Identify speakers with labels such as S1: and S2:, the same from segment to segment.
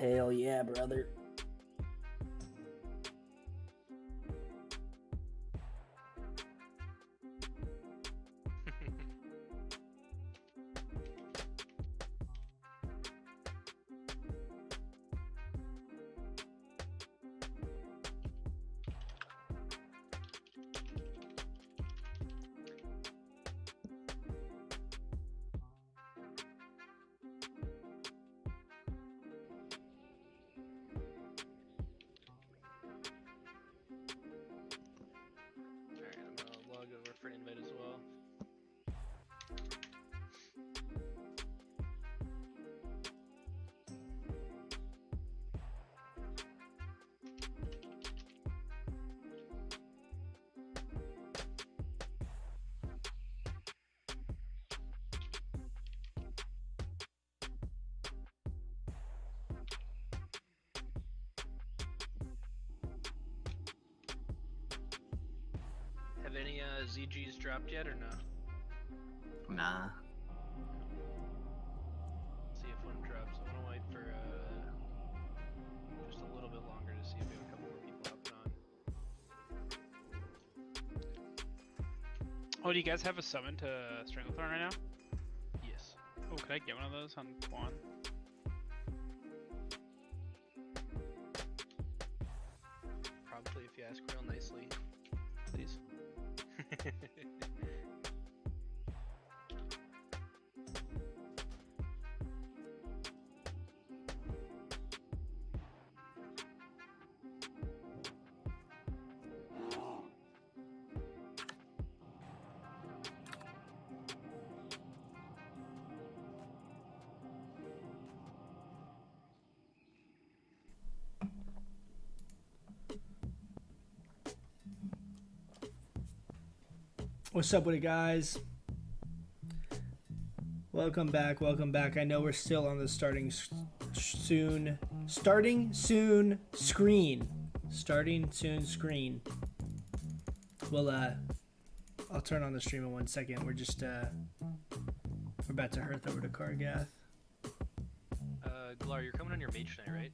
S1: Hell yeah, brother.
S2: For an invite as well. Have any ZGs dropped yet or no?
S3: Nah.
S2: See if one drops. I want to wait for just a little bit longer to see if we have a couple more people hopping on.
S4: Oh, do you guys have a summon to Stranglethorn right now?
S2: Yes.
S4: Oh, could I get one of those on Quan?
S2: Probably if you ask real nicely. Please.
S1: What's up with it, guys? Welcome back, welcome back. I know we're still on the starting soon screen. Starting soon screen. Well, I'll turn on the stream in 1 second. We're just, we're about to hearth over to Kargath.
S2: Glar, you're coming on your mage tonight, right?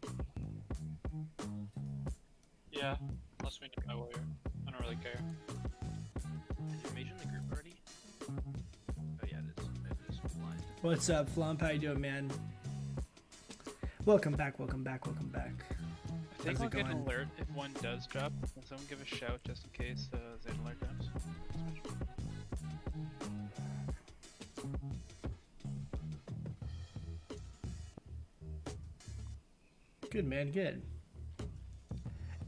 S4: Yeah, unless we need my warrior. I don't really care.
S2: Is your mage in the group already? Oh yeah, it is. It is blind.
S1: What's up, Flump? How you doing, man? Welcome back, welcome back, welcome back.
S4: I think I'll get an alert if one does drop. Can someone give a shout just in case Zane alert drops?
S1: Good, man, good.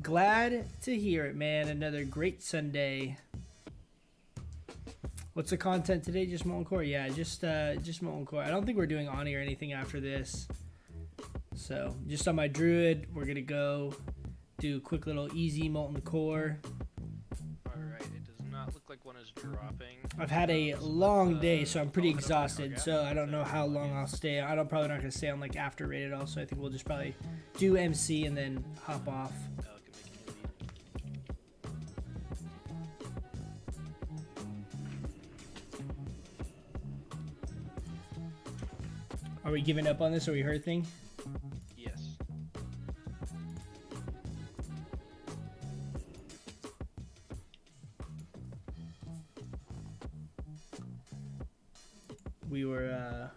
S1: Glad to hear it, man. Another great Sunday. What's the content today? Just Molten Core? Yeah, just Molten Core. I don't think we're doing Ani or anything after this. So, just on my Druid, we're going to go do a quick little easy Molten Core.
S2: Alright, it does not look like one is dropping.
S1: I've had a long day, so I'm pretty exhausted. So, I don't know how long I'll stay. I'm probably not going to stay on like after rated also. I think we'll just probably do MC and then hop off. Are we giving up on this? Are we hurting?
S2: Yes.
S1: We were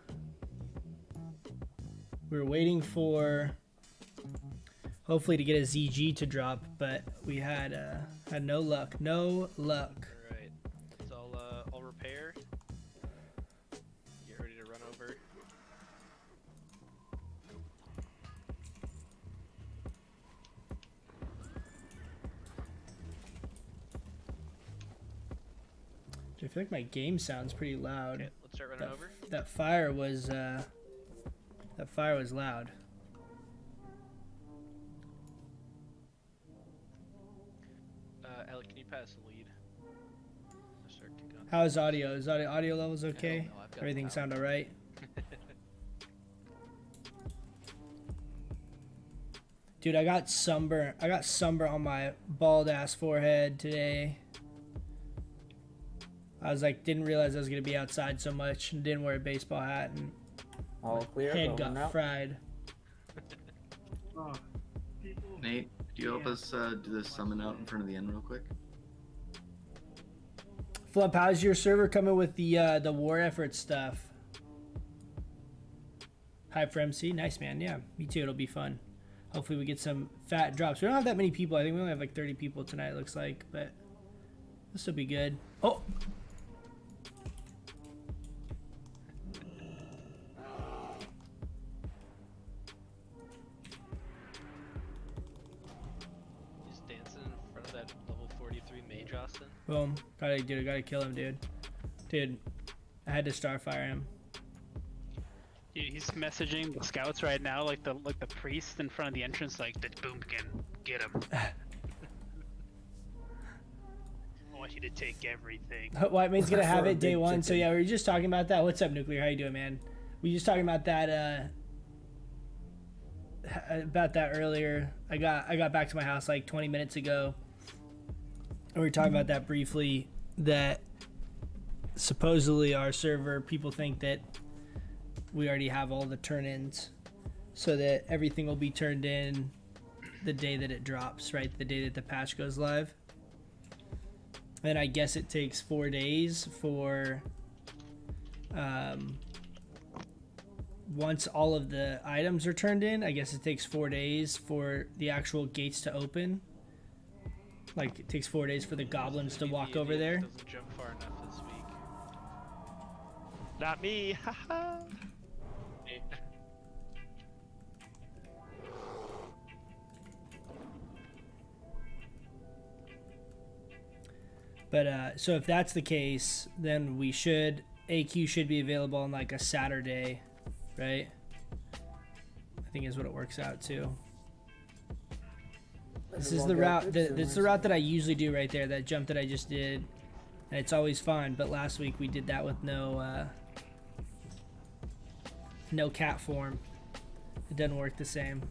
S1: waiting for hopefully to get a ZG to drop, but we had no luck. No luck.
S2: All right. So I'll repair. Get ready to run over.
S1: I feel like my game sounds pretty loud.
S2: Okay, let's start running over.
S1: That fire was loud.
S2: Alec, can you pass the lead?
S1: How's audio? Is audio levels okay? Everything sound alright? Dude, I got sunburn. I got sunburn on my bald ass forehead today. I was like, didn't realize I was gonna be outside so much, and didn't wear a baseball hat, and
S3: All clear.
S1: head got fried.
S3: Nate, do you help us do this summon out in front of the inn real quick?
S1: Flump, how's your server coming with the war effort stuff? Hype for MC, nice man. Yeah, me too. It'll be fun. Hopefully we get some fat drops. We don't have that many people. I think we only have like 30 people tonight. It looks like, but this will be good. Oh.
S2: He's dancing in front of that level 43 mage, Austin.
S1: Boom. Gotta kill him, dude. Dude, I had to starfire him.
S4: Dude, he's messaging the scouts right now, like the priest in front of the entrance, like the boomkin, get him. I want you to take everything.
S1: White Man's gonna have it day one. So yeah, we were just talking about that. What's up, Nuclear? How you doing, man? We were just talking about that earlier. I got back to my house like 20 minutes ago. And we were talking about that briefly. That supposedly our server, people think that we already have all the turn-ins, so that everything will be turned in the day that it drops, right? The day that the patch goes live. And I guess it takes 4 days for once all of the items are turned in, I guess it takes 4 days for the actual gates to open. Like, it takes 4 days for the goblins to walk over there.
S2: Doesn't jump far enough this week.
S5: Not me. Haha.
S1: But so if that's the case, then AQ should be available on like a Saturday, right? I think is what it works out to. This is the route. This is the route that I usually do right there. That jump that I just did, and it's always fun. But last week we did that with no cat form. It doesn't work the same.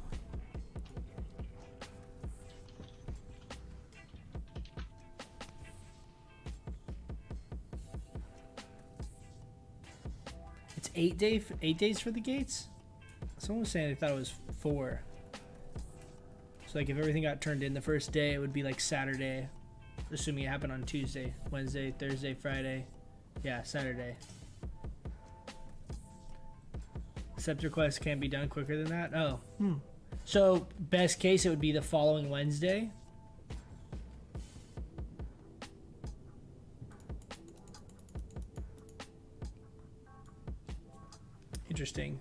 S1: It's 8 days for the gates. Someone was saying they thought it was 4. So like if everything got turned in the first day, it would be like Saturday, assuming it happened on Tuesday, Wednesday, Thursday, Friday. Yeah, Saturday. Accept requests can't be done quicker than that. Oh, So best case, it would be the following Wednesday. Interesting.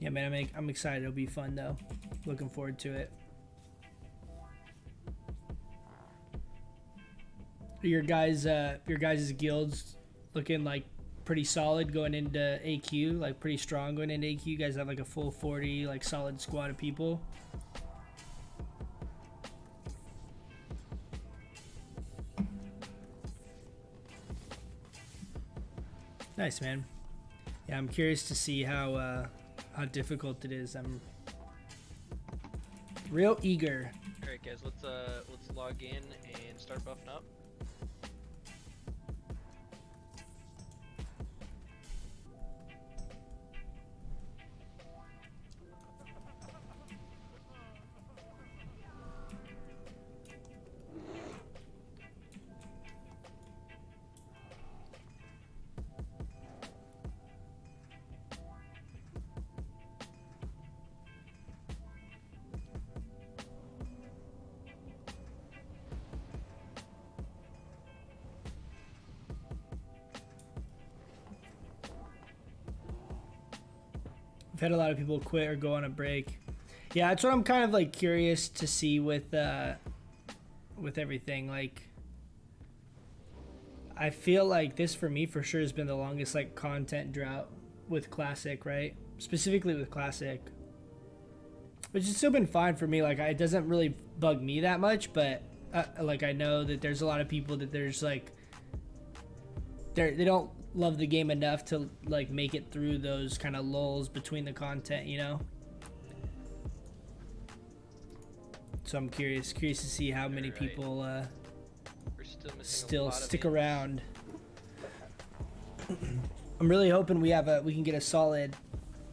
S1: Yeah, man, I'm excited. It'll be fun though. Looking forward to it. Your guys' guilds looking like pretty solid going into AQ, like pretty strong going into AQ. You guys have like a full 40 like solid squad of people. Nice, man. Yeah, I'm curious to see how difficult it is. I'm real eager.
S2: All right, guys, let's log in and start buffing up.
S1: I've had a lot of people quit or go on a break. Yeah, that's what I'm kind of like curious to see with everything. Like, I feel like this for me for sure has been the longest like content drought with Classic, right? Specifically with Classic, which has still been fine for me. Like, it doesn't really bug me that much, but like I know that there's a lot of people that there's like they don't love the game enough to like make it through those kind of lulls between the content, you know. So I'm curious to see how many
S2: Right.
S1: people
S2: We're still missing a
S1: still
S2: lot of
S1: stick
S2: names.
S1: around. I'm really hoping we can get a solid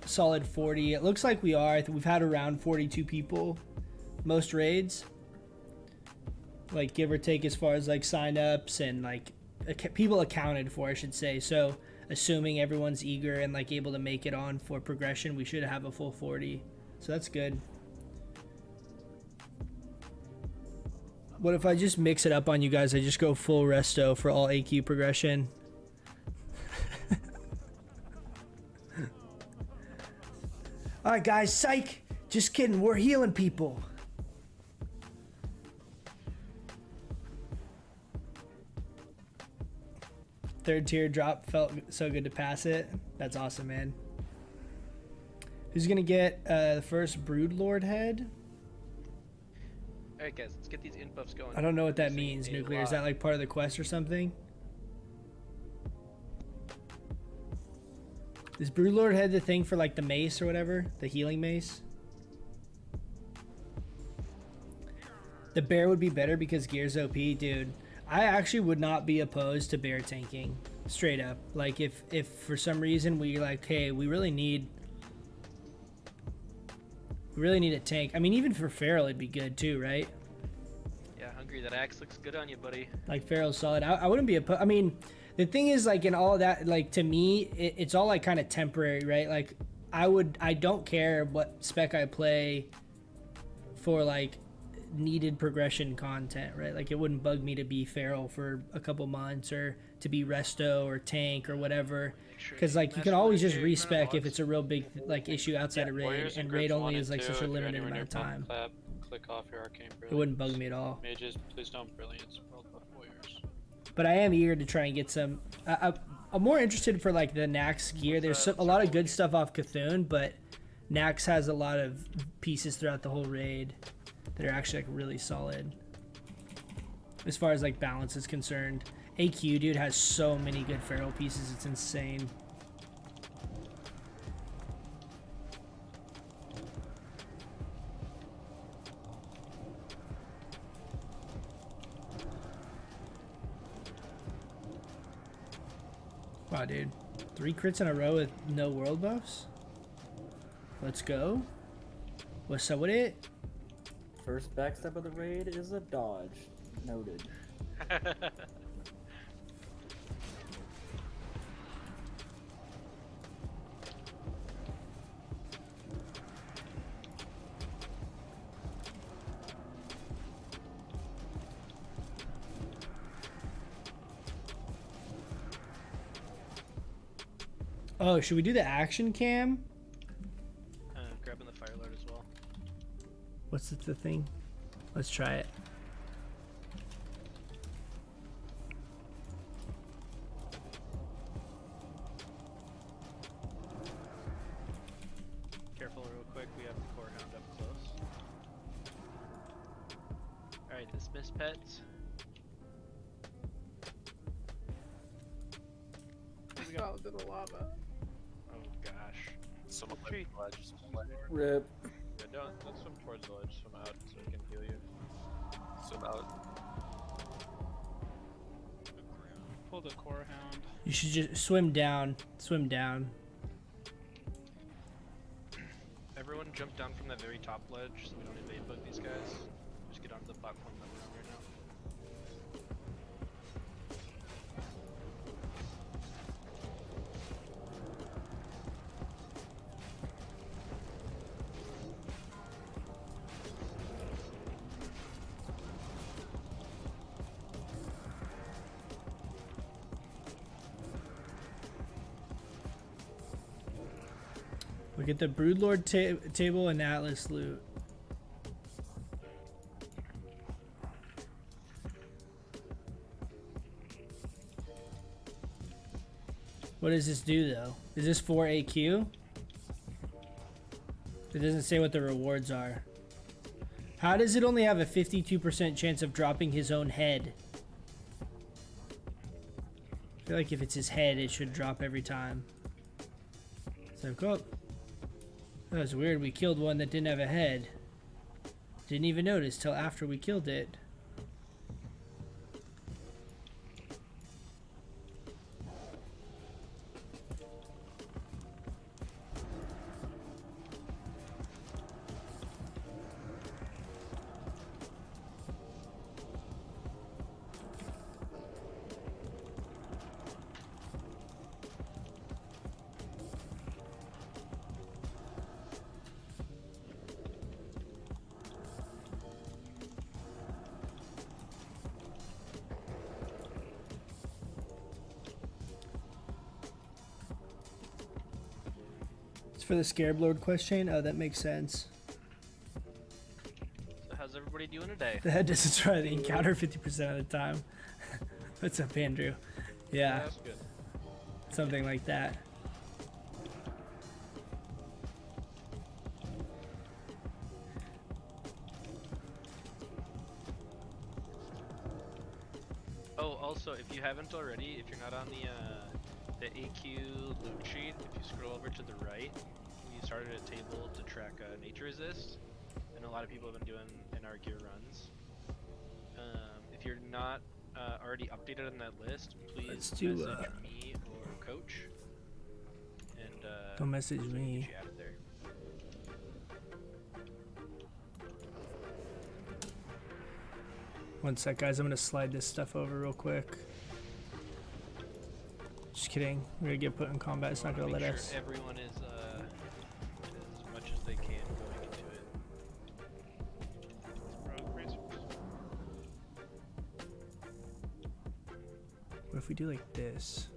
S1: 40. It looks like we are. I think we've had around 42 people most raids, like give or take, as far as like sign-ups and like people accounted for, I should say. So assuming everyone's eager and like able to make it on for progression, we should have a full 40, so that's good. What if I just mix it up on you guys? I just go full resto for all AQ progression. Alright guys, psych! Just kidding, we're healing people. Third tier drop, felt so good to pass it. That's awesome, man. Who's gonna get the first Broodlord head?
S2: Alright guys, let's get these int buffs going.
S1: I don't know what that
S2: Missing
S1: means,
S2: a
S1: Nuclear. Is
S2: lot.
S1: that like part of the quest or something? Is Broodlord head the thing for like the mace or whatever? The healing mace? The bear would be better because Gear's OP, dude. I actually would not be opposed to bear tanking. Straight up. Like if for some reason we like, hey, we really need a tank. I mean, even for Feral it'd be good too, right?
S2: Yeah, Hungry, that axe looks good on you, buddy.
S1: Like Feral's solid. I wouldn't be opposed. I mean, the thing is, like in all of that, like to me, it's all like kind of temporary, right? Like I don't care what spec I play for like needed progression content, right? Like it wouldn't bug me to be Feral for a couple months or to be resto or tank or whatever, because like you can always just respec if it's a real big like issue outside of raid, and raid only is like such a limited amount of time.
S5: Click off your arcane
S1: It wouldn't bug me at all.
S5: Mages, please don't brilliance. World Buff Warriors.
S1: But I am eager to try and get some. I'm more interested for like the Nax gear. There's a lot of good stuff off Cthulhu, but Nax has a lot of pieces throughout the whole raid that are actually like really solid. As far as like balance is concerned, AQ dude has so many good Feral pieces. It's insane. Wow, dude. 3 crits in a row with no world buffs? Let's go. What's up with it?
S6: First backstep of the raid is a dodge. Noted.
S1: Oh, should we do the action cam?
S2: Grabbing the Fire Lord as well.
S1: What's the thing? Let's try it.
S2: Careful real quick, we have the Core Hound up close. Alright, dismiss pets. What do we got?
S7: Fell into the lava.
S2: Oh gosh.
S5: Someone
S2: Tree.
S5: left the ledge. Someone left.
S6: Rip.
S5: Yeah, don't swim towards the ledge. Swim out so I can heal you. Swim out.
S4: Pull the core hound.
S1: You should just swim down. Swim down.
S2: Everyone jump down from that very top ledge so we don't invade bug these guys. Just get onto the platform that we're on right now.
S1: We get the Broodlord table and Atlas loot. What does this do though? Is this for AQ? It doesn't say what the rewards are. How does it only have a 52% chance of dropping his own head? I feel like if it's his head, it should drop every time. So go. That was weird. We killed one that didn't have a head. Didn't even notice till after we killed it. For the Scarab Lord quest chain? Oh, that makes sense.
S2: So how's everybody doing today?
S1: The head doesn't try the encounter 50% of the time. What's up, Andrew? Yeah,
S5: That's good.
S1: something like that.
S2: Oh, also, if you haven't already, if you're not on the AQ loot sheet, if you scroll over to the right, we started a table to track nature resist, and a lot of people have been doing in our gear runs. If you're not already updated on that list, please
S1: Let's do,
S2: message me or Coach, and
S1: Don't message
S2: we can
S1: me.
S2: get you added there.
S1: One sec, guys. I'm gonna slide this stuff over real quick. Just kidding. We're gonna get put in combat. It's
S2: We
S1: not
S2: wanna
S1: gonna let
S2: make sure
S1: us.
S2: everyone is as much as they can going into it.
S1: What if we do like this?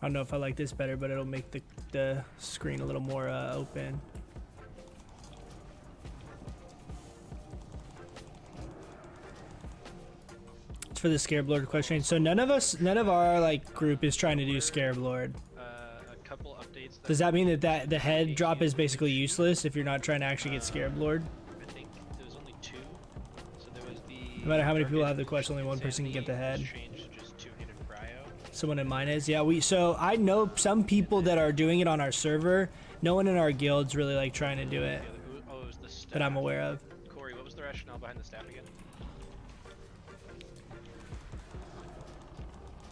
S1: I don't know if I like this better, but it'll make the screen a little more open. It's for the Scarab Lord question. So none of our like group is trying to do Scarab Lord.
S2: A couple updates.
S1: Does that mean that the head drop is basically useless if you're not trying to actually get Scarab Lord?
S2: I think there was only two. So there was the.
S1: No matter how many people
S2: Dark
S1: have the quest, only one person can get the
S2: Insanity
S1: head.
S2: was changed to just two-handed cryo.
S1: Someone in mine is. Yeah, so I know some people that are doing it on our server. No one in our guild's really like trying to do it
S2: The other, it was the staff.
S1: that I'm aware of.
S2: Corey, what was the rationale behind the staff again?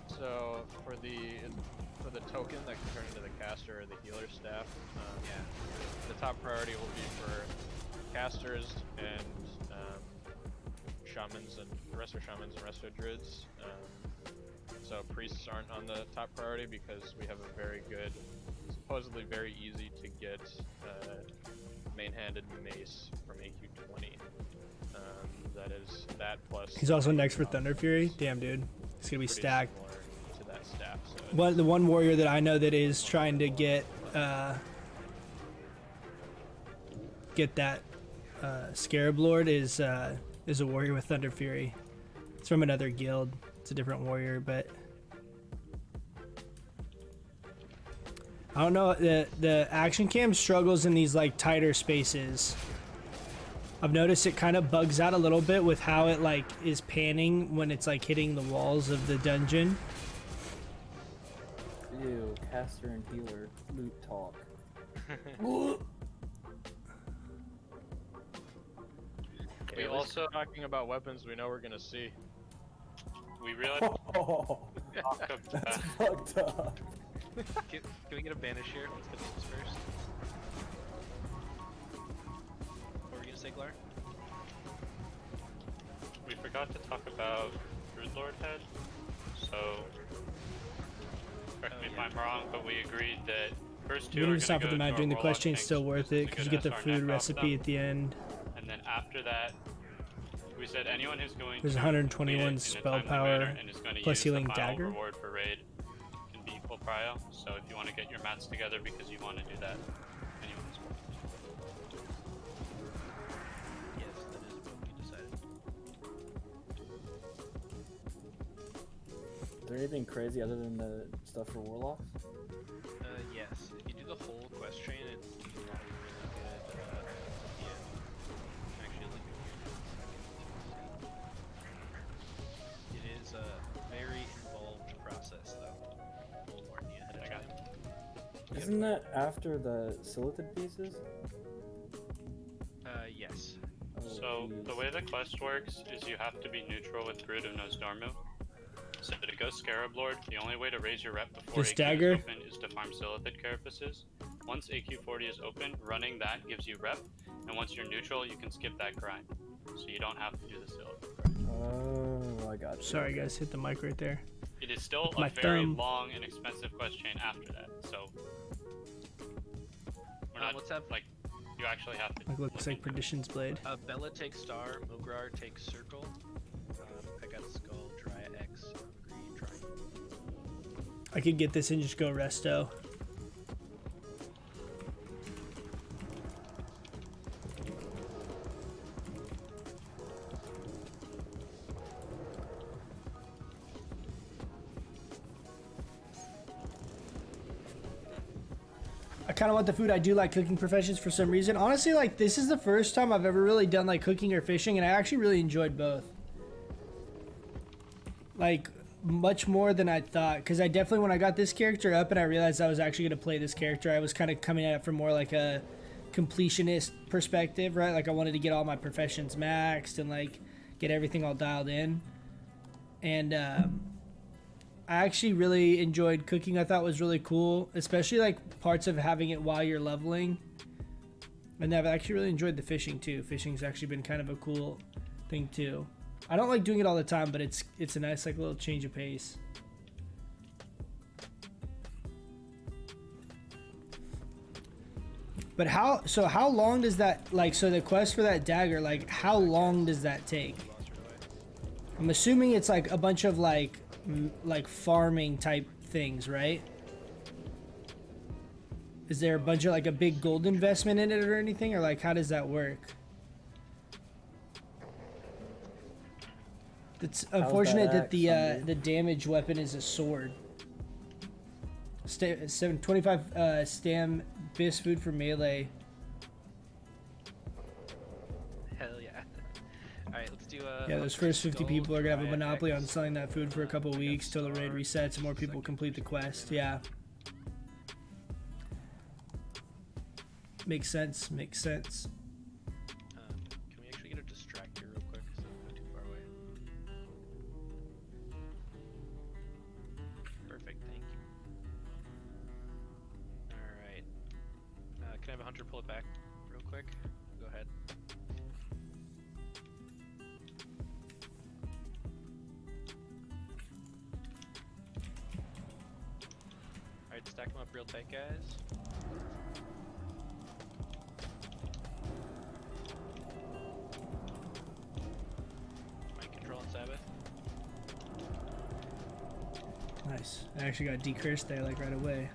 S5: So for the token that can turn into the caster or the healer staff, the top priority will be for casters and shamans and resto shamans and resto druids. So priests aren't on the top priority because we have a very good, supposedly very easy to get main-handed mace from AQ20. That is that plus.
S1: He's also next for Thunder Fury. Damn, dude, it's gonna be
S5: pretty
S1: stacked.
S5: similar to that staff. So
S1: The one warrior that I know that is trying to get that Scarab Lord is a warrior with Thunder Fury. It's from another guild. It's a different warrior, but I don't know. The action cam struggles in these like tighter spaces. I've noticed it kind of bugs out a little bit with how it like is panning when it's like hitting the walls of the dungeon.
S6: Ew, caster and healer loot talk.
S5: we also talking about weapons we know we're gonna see.
S7: We really
S6: Oh,
S7: talk
S6: that's
S7: about
S6: fucked up.
S2: Can we get a banish here? Let's get names first. What were you gonna say, Glar?
S7: we forgot to talk about Brood Lord head. So correct me if I'm wrong, but we agreed that first two
S1: You
S7: are
S1: need
S7: gonna
S1: to stop
S7: go
S1: with the
S7: to
S1: map
S7: our
S1: during the
S7: Warlock
S1: question. It's
S7: tanks
S1: still worth
S7: just
S1: it
S7: to
S1: because you get the
S7: us our
S1: food
S7: neck off
S1: recipe
S7: them.
S1: at the end.
S7: And then after that, we We said anyone who's going
S1: There's
S7: to
S1: 121
S7: complete it in a
S1: spell
S7: timely
S1: power
S7: manner and is going to
S1: plus
S7: use
S1: healing
S7: the final
S1: dagger.
S7: reward for raid can be equal prio. So if you want to get your mats together because you want to do that, anyone's
S2: Yes, that is what we decided.
S6: Is there anything crazy other than the stuff for warlocks?
S2: Yes. If you do the whole quest chain, it's a lot of really good. Yeah. Actually, look at it is a very involved process, though. We'll warn you ahead of time.
S6: Isn't that after the Silithid pieces?
S2: Yes.
S6: Oh,
S7: So the
S6: jeez.
S7: way the quest works is you have to be neutral with Brood of Nosdormu. So to go Scarab Lord, the only way to raise your rep before
S1: This
S7: AQ
S1: dagger?
S7: is open is to farm Silithid carapaces. Once AQ40 is open, running that gives you rep, and once you're neutral, you can skip that grind. So you don't have to do the Silithid grind.
S6: Oh, I got you.
S1: Sorry guys, hit the mic right there.
S7: It is still
S1: My
S7: a very
S1: thumb.
S7: long and expensive quest chain after that, so we're not
S2: What's up?
S7: like you actually have to.
S1: Like looks like Perdition's Blade.
S2: Bella takes star, Mograr takes circle, I got skull, Dry X, Green Triangle.
S1: I could get this and just go resto. I kind of want the food. I do like cooking professions for some reason. Honestly, like this is the first time I've ever really done like cooking or fishing, and I actually really enjoyed both. Like much more than I thought, because I definitely, when I got this character up and I realized I was actually going to play this character, I was kind of coming at it from more like a completionist perspective, right? Like I wanted to get all my professions maxed and like get everything all dialed in. And I actually really enjoyed cooking. I thought was really cool, especially like parts of having it while you're leveling. And I've actually really enjoyed the fishing too. Fishing's actually been kind of a cool thing too. I don't like doing it all the time, but it's a nice like little change of pace. But how long does that, like, so the quest for that dagger, like how long does that take? I'm assuming it's like a bunch of like farming type things, right? Is there a bunch of like a big gold investment in it or anything, or like how does that work? It's unfortunate that
S6: axe, Sunday?
S1: the damage weapon is a sword. 725 stam bis food for melee.
S2: Hell yeah. Alright, let's do
S1: Yeah, those first 50
S2: skull,
S1: people are gonna have a
S2: Dry
S1: monopoly on
S2: X.
S1: selling that food for a couple weeks till the raid resets and more people complete the quest. Yeah. Makes sense. Makes sense.
S2: Can we actually get a distractor real quick? So I'm not too far away. Perfect, thank you. Alright. Can I have a hunter pull it back real quick? Go ahead. Alright, stack them up real tight, guys. Mind control and Sabbath.
S1: Nice. I actually got decursed there like right away.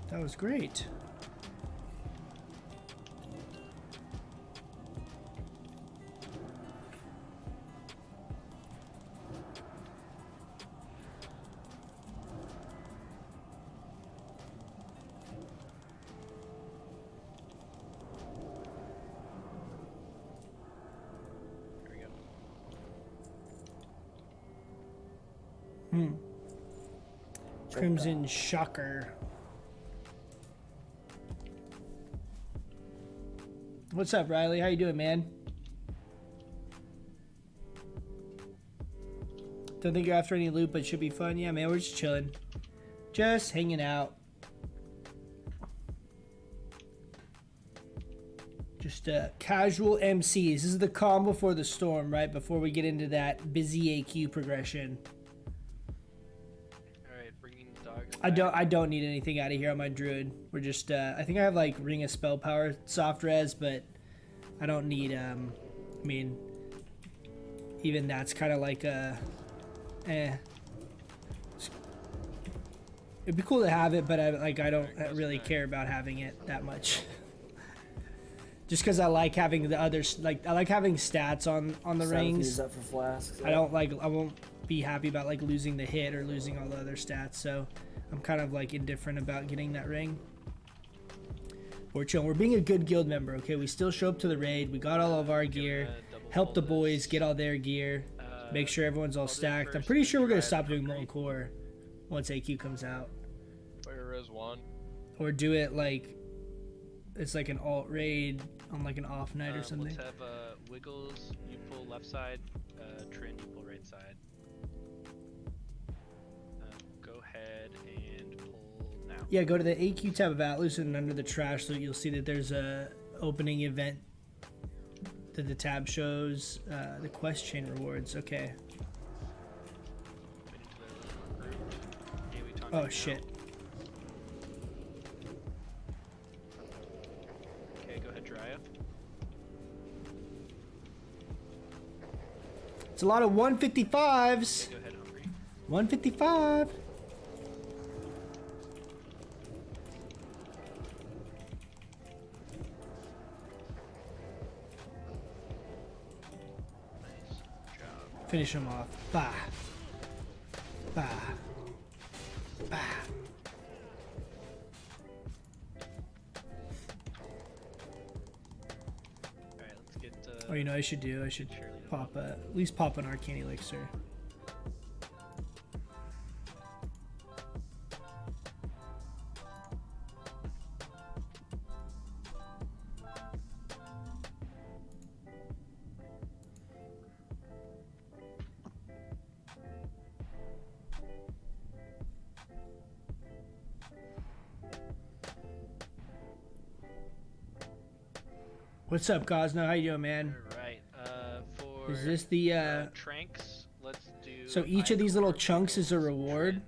S1: That was great.
S2: There we go.
S1: Crimson Shocker. What's up, Riley? How you doing, man? Don't think you're after any loot, but should be fun. Yeah, man, we're just chilling. Just hanging out. Just casual MCs. This is the calm before the storm, right? Before we get into that busy AQ progression.
S2: Alright, bringing the dogs
S1: I
S2: back.
S1: don't need anything out of here on my druid. We're just I think I have like Ring of Spell Power soft res, but I don't need I mean even that's kind of like a, It'd be cool to have it, but I don't really care about having it that much. Just because I like having the others, like I like having stats on the rings.
S6: Use that for flasks.
S1: I won't be happy about like losing the hit or losing all the other stats. So I'm kind of like indifferent about getting that ring. We're chilling. We're being a good guild member, okay? We still show up to the raid. We got all of our gear. Help the boys get all their gear. Make sure everyone's all stacked. I'm pretty sure we're gonna stop doing molten core once AQ comes out.
S5: Fire res 1.
S1: Or do it like it's like an alt raid on like an off night or something.
S2: Let's have Wiggles, you pull left side, Trin, you pull right side. Go ahead and pull now.
S1: Yeah, go to the AQ tab of Atlas and under the trash loot you'll see that there's a opening event that the tab shows the quest chain rewards. Okay. Oh shit.
S2: Okay, go ahead, Drya.
S1: It's a lot of 155s.
S2: Okay, go ahead, Hungry.
S1: 155.
S2: Nice job.
S1: Finish him off. Bah. Bah. Bah.
S2: Alright, let's get
S1: Oh, you know what I should do? I should pop at least pop an arcane elixir. What's up, Cosno? How you doing, man?
S2: Alright, for
S1: Is this the
S2: Tranks, let's do
S1: so each of these little chunks is a reward?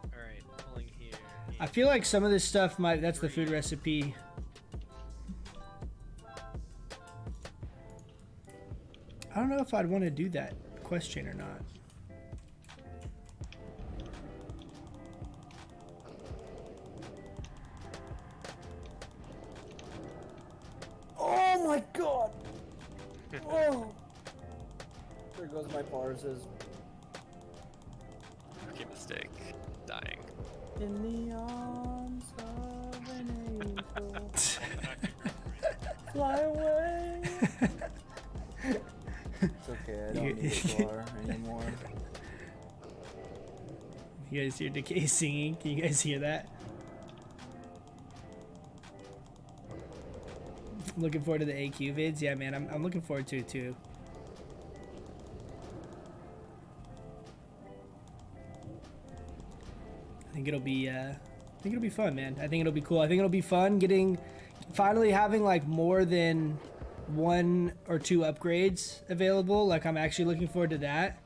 S2: Alright, pulling here.
S1: I feel like some of this stuff might that's the food recipe. I don't know if I'd want to do that quest chain or not.
S6: Oh my god! Oh! There goes my parses.
S8: Rookie mistake. Dying.
S6: In the arms of an angel. Fly away! It's okay, I don't need a bar anymore.
S1: You guys hear Decay singing? Can you guys hear that? I'm looking forward to the AQ vids. Yeah, man, I'm looking forward to it too. I think it'll be fun, man. I think it'll be cool. I think it'll be fun finally having like more than 1 or 2 upgrades available. Like I'm actually looking forward to that.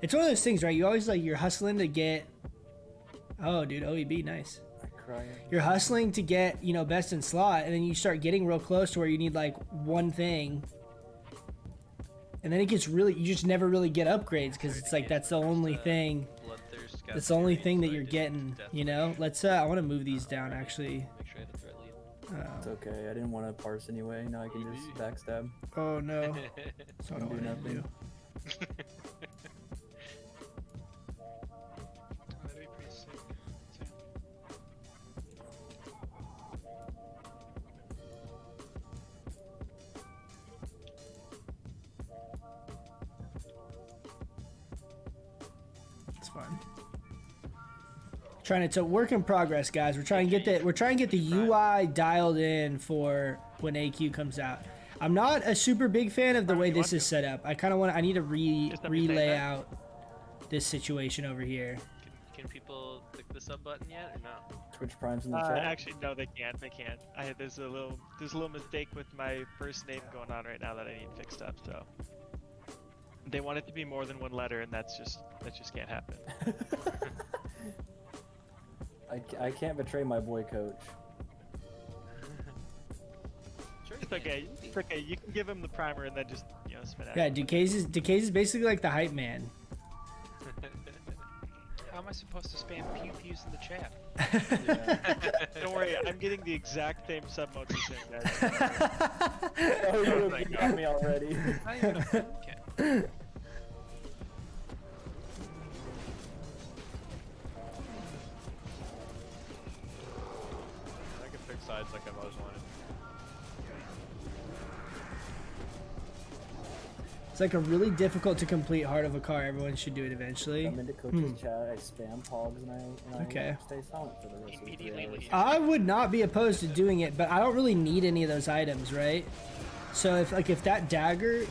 S1: It's one of those things, right? You always like you're hustling to get. Oh, dude, OEB, nice. You're hustling to get, you know, best in slot, and then you start getting real close to where you need like one thing, and then it gets really, you just never really get upgrades because it's like that's the only thing. That's the only thing that you're getting, you know. Let's. I want to move these down actually.
S2: Make sure I hit the threat lead.
S6: It's okay, I didn't want to parse anyway. Now I can just backstab.
S1: Oh no. So I don't
S6: Do
S1: want to
S6: nothing.
S1: do.
S4: That'd be pretty sick.
S1: It's fun. It's a work in progress, guys. We're trying to get the UI dialed in for when AQ comes out. I'm not a super big fan of the way this is set up. I kind of want. I need to relay out this situation over here.
S2: Can people click the sub button yet or no?
S6: Twitch Prime's in the chat.
S9: Actually, no, they can't. They can't. There's a little mistake with my first name going on right now that I need fixed up. So they want it to be more than 1 letter, and that just can't happen.
S6: I can't betray my boy coach.
S2: Sure you
S9: okay. It's okay. You can give him the primer and then just spin out.
S1: Yeah, Decays is basically like the hype man.
S4: How am I supposed to spam pew pews in the chat?
S9: Don't worry, I'm getting the exact same sub modes as him, guys.
S6: Oh, you got me already.
S4: Not even a okay.
S5: I can pick sides like I've always wanted.
S1: It's like a really difficult to complete Heart of a Car. Everyone should do it eventually.
S6: I'm into coach's chat. I spam pogs and I
S1: Okay.
S6: stay silent for the rest of the 3
S4: Immediately
S6: hours.
S4: leave.
S1: I would not be opposed to doing it, but I don't really need any of those items, right? So if that dagger,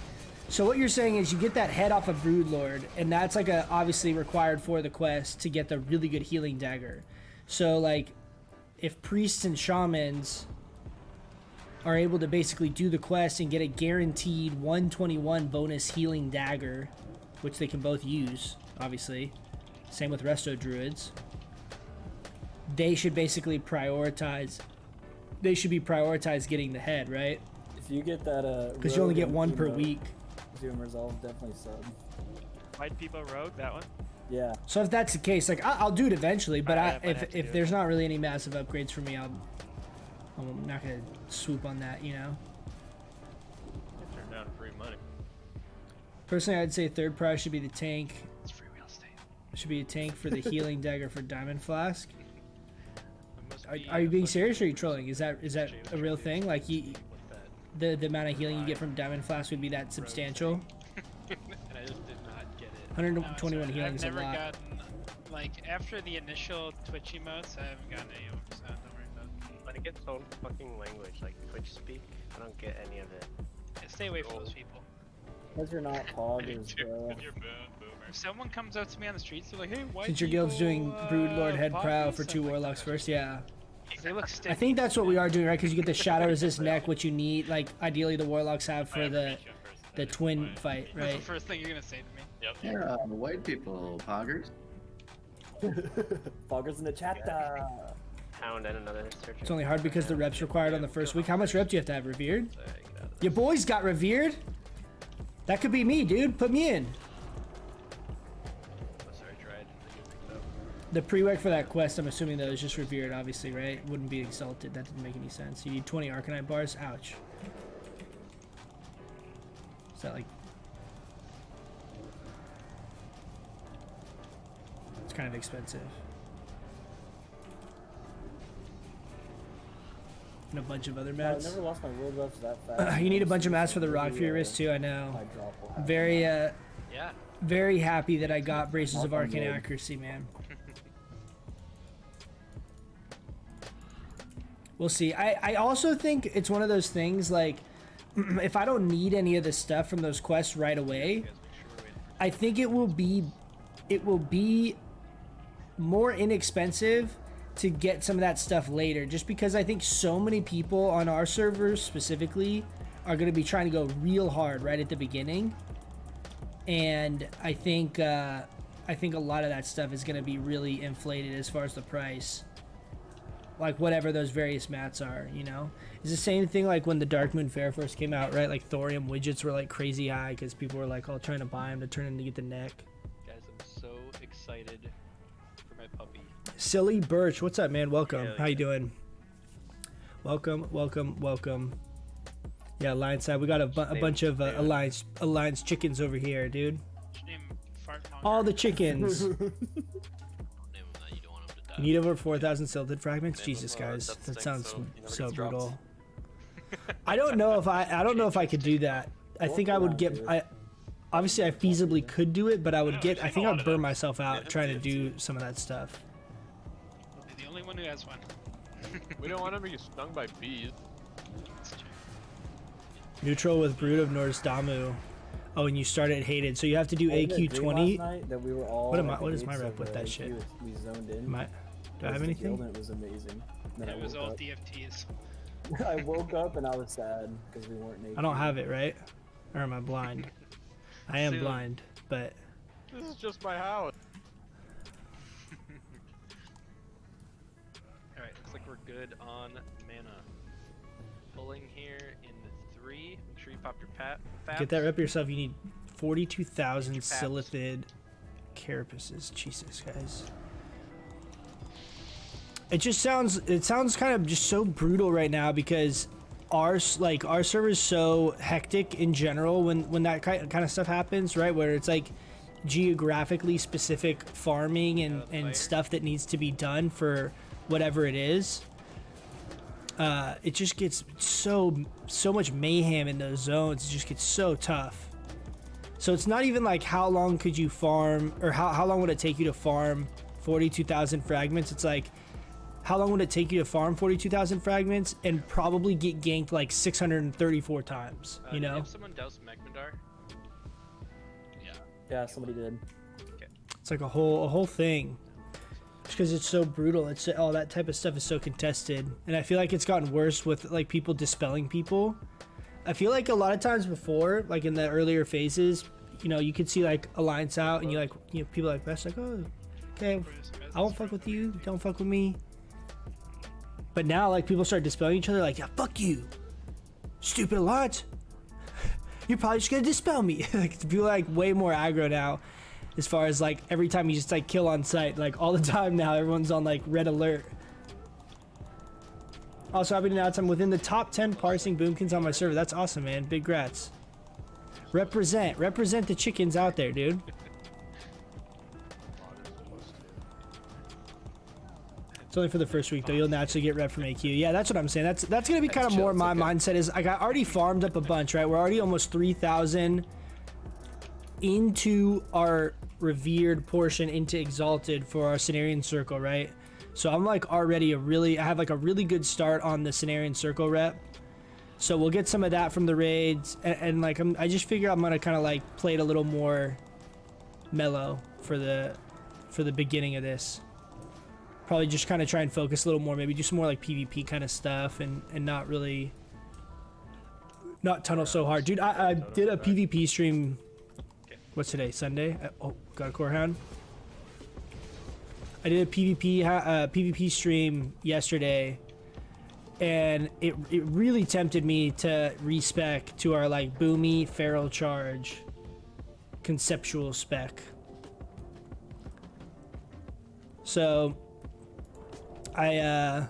S1: so what you're saying is you get that head off of Broodlord, and that's like a obviously required for the quest to get the really good healing dagger. So like, if priests and shamans are able to basically do the quest and get a guaranteed 121 bonus healing dagger, which they can both use, obviously. Same with resto druids. They should basically prioritize. They should be prioritized getting the head, right?
S6: If you get that,
S1: Because you only get
S6: rogue
S1: one per
S6: emote,
S1: week.
S6: Zoom resolve, definitely sub.
S9: White People Rogue, that one?
S6: Yeah.
S1: So if that's the case, like I'll do it eventually, but
S9: I might have to
S1: if
S9: do
S1: there's
S9: it.
S1: not really any massive upgrades for me, I'm not gonna swoop on that, you know.
S5: Turn down free money.
S1: Personally, I'd say third prize should be the tank.
S4: It's free real estate.
S1: Should be a tank for the healing dagger for Diamond Flask.
S2: It must
S1: Are
S2: be
S1: you
S2: a
S1: being
S2: fucking
S1: serious or are you trolling? Is that
S2: James
S1: a real
S2: Jones
S1: thing? Like
S2: with that.
S1: the amount of healing you get from Diamond Flask would be that substantial?
S2: And I just did not get it.
S1: 121
S4: No,
S1: healing
S4: I've
S1: is a
S4: never
S1: lot.
S4: gotten, like, after the initial Twitch emotes, I haven't gotten any of them, so don't worry about it.
S10: When it gets its own fucking language, like Twitch speak, I don't get any of it.
S4: Yeah, stay away from those people.
S6: Because you're not poggers, bro.
S4: If someone comes up to me on the streets, they're like, hey, white
S1: Since your guild's doing
S4: people,
S1: Broodlord Head Prow
S4: poppies?"
S1: for 2
S4: I'm like,
S1: Warlocks first, yeah.
S4: They look
S1: I
S4: sticky.
S1: think that's what we are doing, right? Because you get the Shadow Resist neck, which you need, like, ideally the Warlocks have for the twin fight,
S4: That's the
S1: right?
S4: first thing you're gonna say to me.
S7: Yep.
S3: Yeah, white people, poggers.
S6: Poggers in the chat.
S10: Pound and another search.
S1: It's only hard because the reps required on the first week. How much rep do you have to have, Revered?
S10: Get out of
S1: Your boys got Revered? That could be me, dude. Put me in.
S2: Oh, sorry, I tried. I get picked up.
S1: The prereq for that quest, I'm assuming, though, is just Revered, obviously, right? Wouldn't be Exalted. That didn't make any sense. You need 20 Arcanite bars? Ouch. Is that like... It's kind of expensive. And a bunch of other
S6: I've
S1: mats.
S6: never lost my world buffs that fast.
S1: You need a bunch of mats for the Rock for your wrist, too, I know.
S6: My drop will happen.
S1: Very,
S2: Yeah.
S1: very happy that I got Braces of
S6: Knock on
S1: Arcane
S6: wood.
S1: Accuracy, man. We'll see. I also think it's one of those things, like, if I don't need any of the stuff from those quests right away,
S2: You guys make sure we're waiting.
S1: I think it will be more inexpensive to get some of that stuff later, just because I think so many people on our servers specifically are going to be trying to go real hard right at the beginning, and I think a lot of that stuff is going to be really inflated as far as the price, like whatever those various mats are, you know. It's the same thing like when the Dark Moon Fair first came out, right? Like thorium widgets were like crazy high because people were like all trying to buy them to turn in to get the neck.
S2: Guys, I'm so excited for my puppy.
S1: Silly Birch, what's up, man? Welcome.
S10: Hell
S1: How you
S10: yeah.
S1: doing? Welcome, welcome, welcome. Yeah, Alliance side. We got a bunch of Alliance chickens over here, dude.
S4: What's your name? Fart Monger?
S1: All the chickens.
S8: Don't name him that, you don't want him to die.
S1: You need over 4,000 silted fragments.
S8: Name him,
S1: Jesus, guys,
S8: that
S1: that
S8: stinks,
S1: sounds
S8: so he never
S1: so
S8: gets
S1: brutal. I don't know if I could do that. I think I would get. Obviously, I feasibly could do it, but I think I'd burn myself out trying to do some of that stuff.
S4: I'll be the only one who has one.
S5: We don't want him to get stung by bees.
S4: That's true.
S1: Neutral with Brood of Norsdamu. Oh, and you started hated, so you have to do
S6: I had a dream
S1: AQ20.
S6: last night that we were all
S1: What am I-
S6: at the
S1: what is my
S6: gates
S1: rep
S6: of,
S1: with that
S6: like,
S1: shit?
S6: We zoned in.
S1: Do I have
S6: It was the
S1: anything?
S6: guild and it was amazing. Then
S4: It
S6: I
S4: was
S6: woke
S4: all
S6: up.
S4: DFTs.
S6: I woke up and I was sad because we weren't naked.
S1: I don't have it, right? Or am I blind? I am
S2: Soon.
S1: blind, but
S5: This is just my house.
S2: Alright, looks like we're good on mana. Pulling here in 3. Make sure you pop your fabs.
S1: Get that rep yourself. You need 42,000
S2: Get your fabs.
S1: silithid carapaces. Jesus, guys. It sounds kind of just so brutal right now because our server is so hectic in general when that kind of stuff happens, right? Where it's like geographically specific farming and stuff that needs to be done for whatever it is. It just gets so much mayhem in those zones. It just gets so tough. So it's not even like how long could you farm, or how long would it take you to farm 42,000 fragments. It's like, how long would it take you to farm 42,000 fragments and probably get ganked like 634 times, you know?
S2: Did someone douse Magmadar?
S6: Yeah, somebody did.
S1: It's like a whole thing. Just because it's so brutal. It's all that type of stuff is so contested, and I feel like it's gotten worse with like people dispelling people. I feel like a lot of times before, like in the earlier phases, you know, you could see like alliance out, and you like, you know, people like that's like, oh, okay, I won't fuck with you, don't fuck with me. But now like people start dispelling each other, like, yeah, fuck you, stupid alliance. You're probably just gonna dispel me. Like people are like way more aggro now. As far as like every time you just like kill on sight, like all the time now, everyone's on like red alert. Also, happy to announce I'm within the top 10 parsing boomkins on my server. That's awesome, man. Big grats. Represent the chickens out there, dude. It's only for the first week though. You'll naturally get rep from AQ. Yeah, that's what I'm saying. That's gonna be kind of more my mindset. Is like I already farmed up a bunch, right? We're already almost 3,000 into our revered portion into exalted for our Cenarian circle, right? So I'm like already I have like a really good start on the Cenarian circle rep. So we'll get some of that from the raids, and like I just figure I'm gonna kind of like play it a little more mellow for the beginning of this. Probably just kind of try and focus a little more, maybe do some more like PvP kind of stuff, and not tunnel so hard, dude. I did a PvP stream. What's today? Sunday? Oh, got a core hound. I did a PvP stream yesterday, and it really tempted me to respec to our like boomy feral charge conceptual spec. So I'm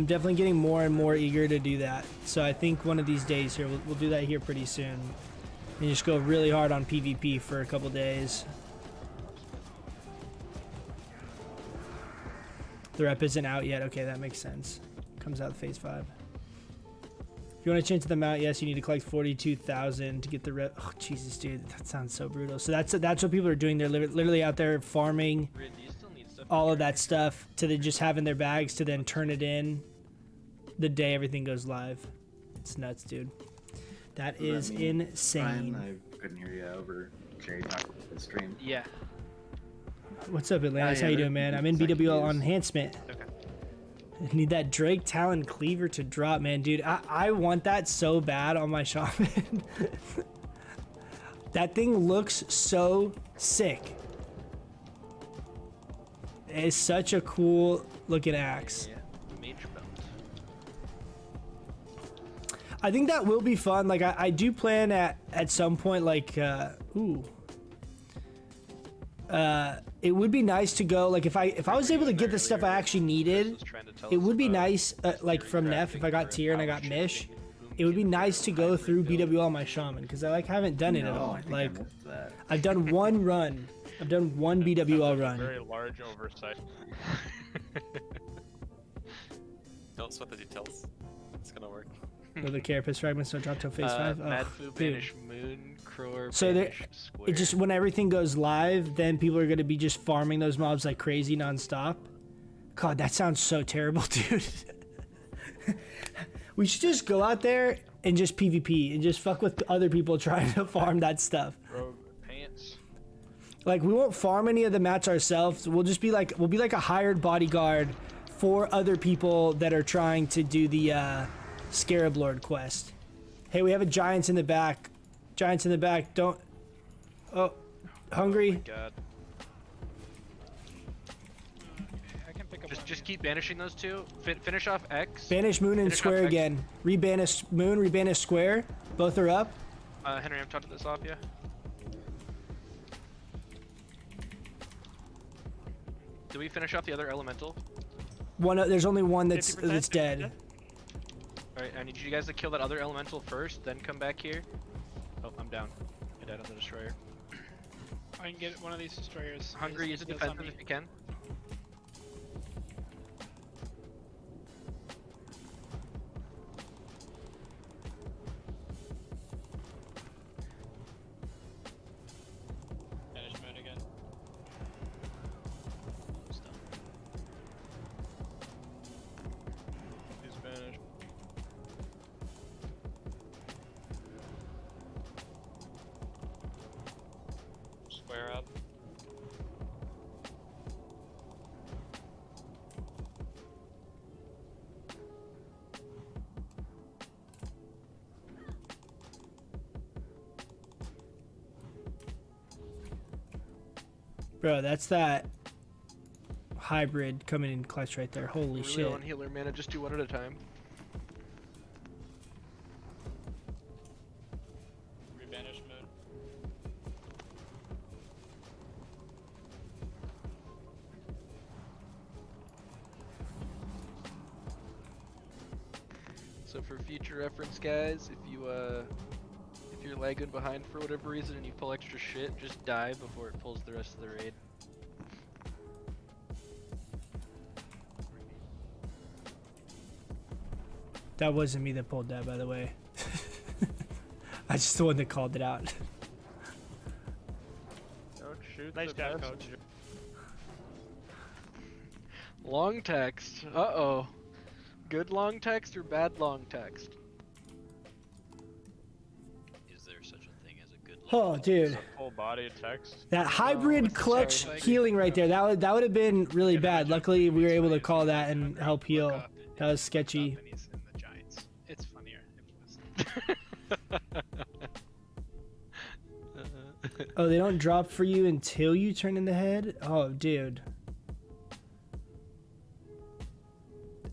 S1: definitely getting more and more eager to do that. So I think one of these days here we'll do that here pretty soon. And just go really hard on PvP for a couple days. The rep isn't out yet. Okay, that makes sense. Comes out phase 5. If you want to change the mount, yes, you need to collect 42,000 to get the rep. Oh, Jesus, dude, that sounds so brutal. So that's what people are doing. They're literally out there farming all of that stuff to then just have in their bags to then turn it in the day everything goes live. It's nuts, dude. That is insane.
S3: Ryan, I couldn't hear you over Jerry talking about the stream.
S2: Yeah.
S1: What's up, Atlantis? How you doing, man? I'm in BWL on enhancement.
S2: Okay.
S1: I need that Drake Talon Cleaver to drop, man, dude. I want that so bad on my shaman. That thing looks so sick. It's such a cool looking axe.
S2: Yeah. Major belt.
S1: I think that will be fun. Like I do plan at some point, like it would be nice to go, like if I was able to get the stuff I actually needed, it would be nice, like from Neff, if I got tier and I got Mish, it would be nice to go through BWL on my shaman, because I like haven't done it at all. Like I've done one run. I've done one BWL run.
S5: Very large oversight.
S8: Don't sweat the details. It's gonna work.
S1: Or the carapace fragments don't drop till phase 5.
S10: Mad
S1: Oh,
S10: Fu
S1: dude.
S10: banish moon, Crower
S1: So
S10: banish square.
S1: It just, when everything goes live, then people are going to be just farming those mobs like crazy nonstop. God, that sounds so terrible, dude. We should just go out there and just PvP and just fuck with other people trying to farm that stuff.
S5: Rogue pants.
S1: Like, we won't farm any of the mats ourselves. We'll just be like, we'll be like a hired bodyguard for other people that are trying to do the Scarab Lord quest. Hey, we have a giants in the back. Giants in the back. Don't. Oh, hungry.
S5: God. I can pick
S2: Just keep banishing those two. Finish off X.
S1: Banish moon and
S2: Finish off
S1: square
S2: X.
S1: again. Rebanish moon, rebanish square. Both are up.
S2: Henry, I'm touching this off, yeah. Do we finish off the other elemental?
S1: There's only one that's
S9: 50%,
S1: dead.
S2: Alright, I need you guys to kill that other elemental first, then come back here. Oh, I'm down. I died on the destroyer.
S4: I can get one of these destroyers.
S2: Hungry, use a defensive if you can.
S7: Finish moon again.
S5: He's banished.
S7: Square up.
S1: Bro, that's that hybrid coming in clutch right there. Holy
S2: Really
S1: shit.
S2: on healer mana, just do one at a time.
S7: Rebanish moon.
S2: So for future reference, guys, if you're lagging behind for whatever reason and you pull extra shit, just die before it pulls the rest of the raid.
S1: That wasn't me that pulled that, by the way. I just the one that called it out.
S5: Don't shoot
S9: Nice
S5: the
S9: job, coach.
S5: messenger.
S2: Long text. Uh-oh. Good long text or bad long text?
S8: Is there such a thing as a good
S1: Oh, dude.
S5: It's a full body text.
S1: That hybrid
S2: what's the
S1: clutch
S2: sorry,
S1: healing right there, that would have been really
S4: Yeah,
S1: bad.
S4: imagine
S1: Luckily, we were able to
S4: Freeze
S1: call
S4: Rays
S1: that
S4: and
S1: and
S4: then
S1: help
S4: look
S1: heal.
S4: up and
S1: That was
S4: he
S1: sketchy.
S4: looks up and he's in the Giants. It's funnier if it was.
S1: Oh, they don't drop for you until you turn in the head? Oh, dude.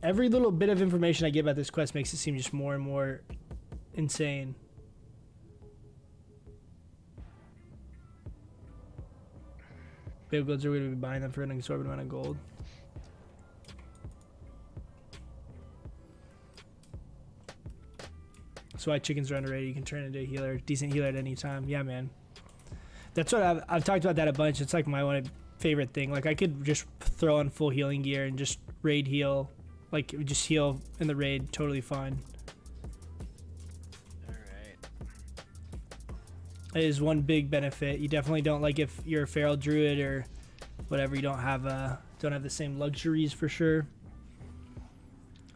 S1: Every little bit of information I get about this quest makes it seem just more and more insane. Big goods are going to be buying them for an exorbitant amount of gold. That's why chickens are underrated. You can turn into a healer, decent healer at any time. Yeah, man. That's what I've talked about that a bunch. It's like my one favorite thing. Like I could just throw on full healing gear and just raid heal, like just heal in the raid, totally fine.
S2: Alright.
S1: It is one big benefit. You definitely don't, like if you're a feral druid or whatever, you don't have the same luxuries for sure.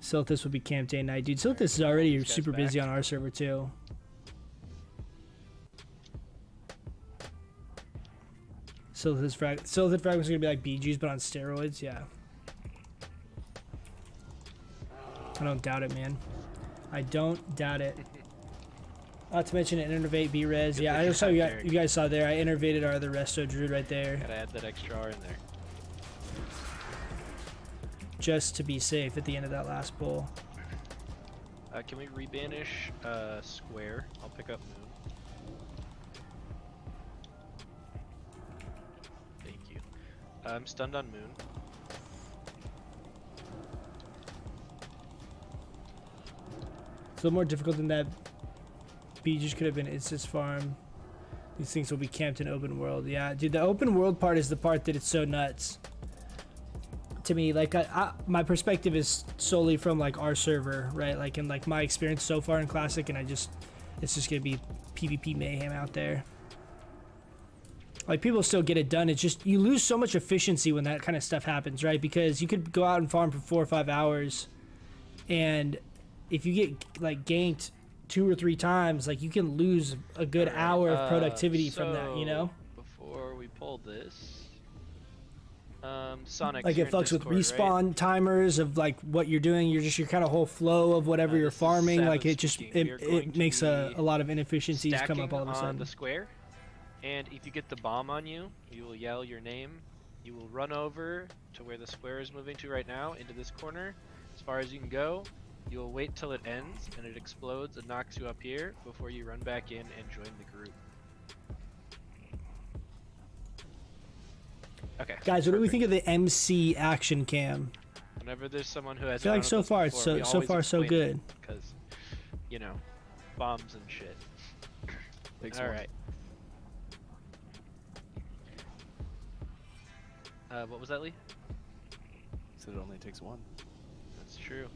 S1: Silithus would be camp day and night, dude. Silithus is already super busy on our server too. Silithus fragments are gonna be like BGs but on steroids, yeah. I don't doubt it, man. I don't doubt it. Not to mention an innervate B-res.
S2: Good
S1: Yeah, I
S2: that
S1: just saw
S2: you
S1: you,
S2: have
S1: you guys saw there. I innervated our other resto druid right there,
S2: Gotta add that extra R in there.
S1: just to be safe at the end of that last pull.
S2: Can we rebanish square? I'll pick up moon. Thank you. I'm stunned on moon.
S1: It's a little more difficult than that. B just could have been Istis farm. These things will be camped in open world. Yeah, dude, the open world part is the part that it's so nuts to me. Like my perspective is solely from like our server, right? Like in like my experience so far in classic, and it's just gonna be PvP mayhem out there. Like people still get it done. It's just you lose so much efficiency when that kind of stuff happens, right? Because you could go out and farm for 4 or 5 hours, and if you get like ganked 2 or 3 times, like you can lose a good hour of productivity from that, you know?
S2: Before we pull this, Sonic.
S1: Like it fucks with respawn timers of like what you're doing. Your kind of whole flow of whatever you're
S2: this is
S1: farming. Like
S2: Savage
S1: it just
S2: speaking. We are going
S1: it
S2: to
S1: makes a
S2: be
S1: lot of inefficiencies come up all of a
S2: on
S1: sudden.
S2: the square, and if you get the bomb on you, you will yell your name, You will run over to where the square is moving to right now, into this corner, as far as you can go. You will wait till it ends, and it explodes and knocks you up here before you run back in and join the group. Okay.
S1: Guys, what do we think of the MC action cam?
S2: Whenever there's someone who has,
S1: I feel like so far it's so far so good.
S2: Because, you know, bombs and shit.
S8: Takes
S2: All
S8: one.
S2: right. What was that, Lee?
S8: Said it only takes one.
S2: That's true.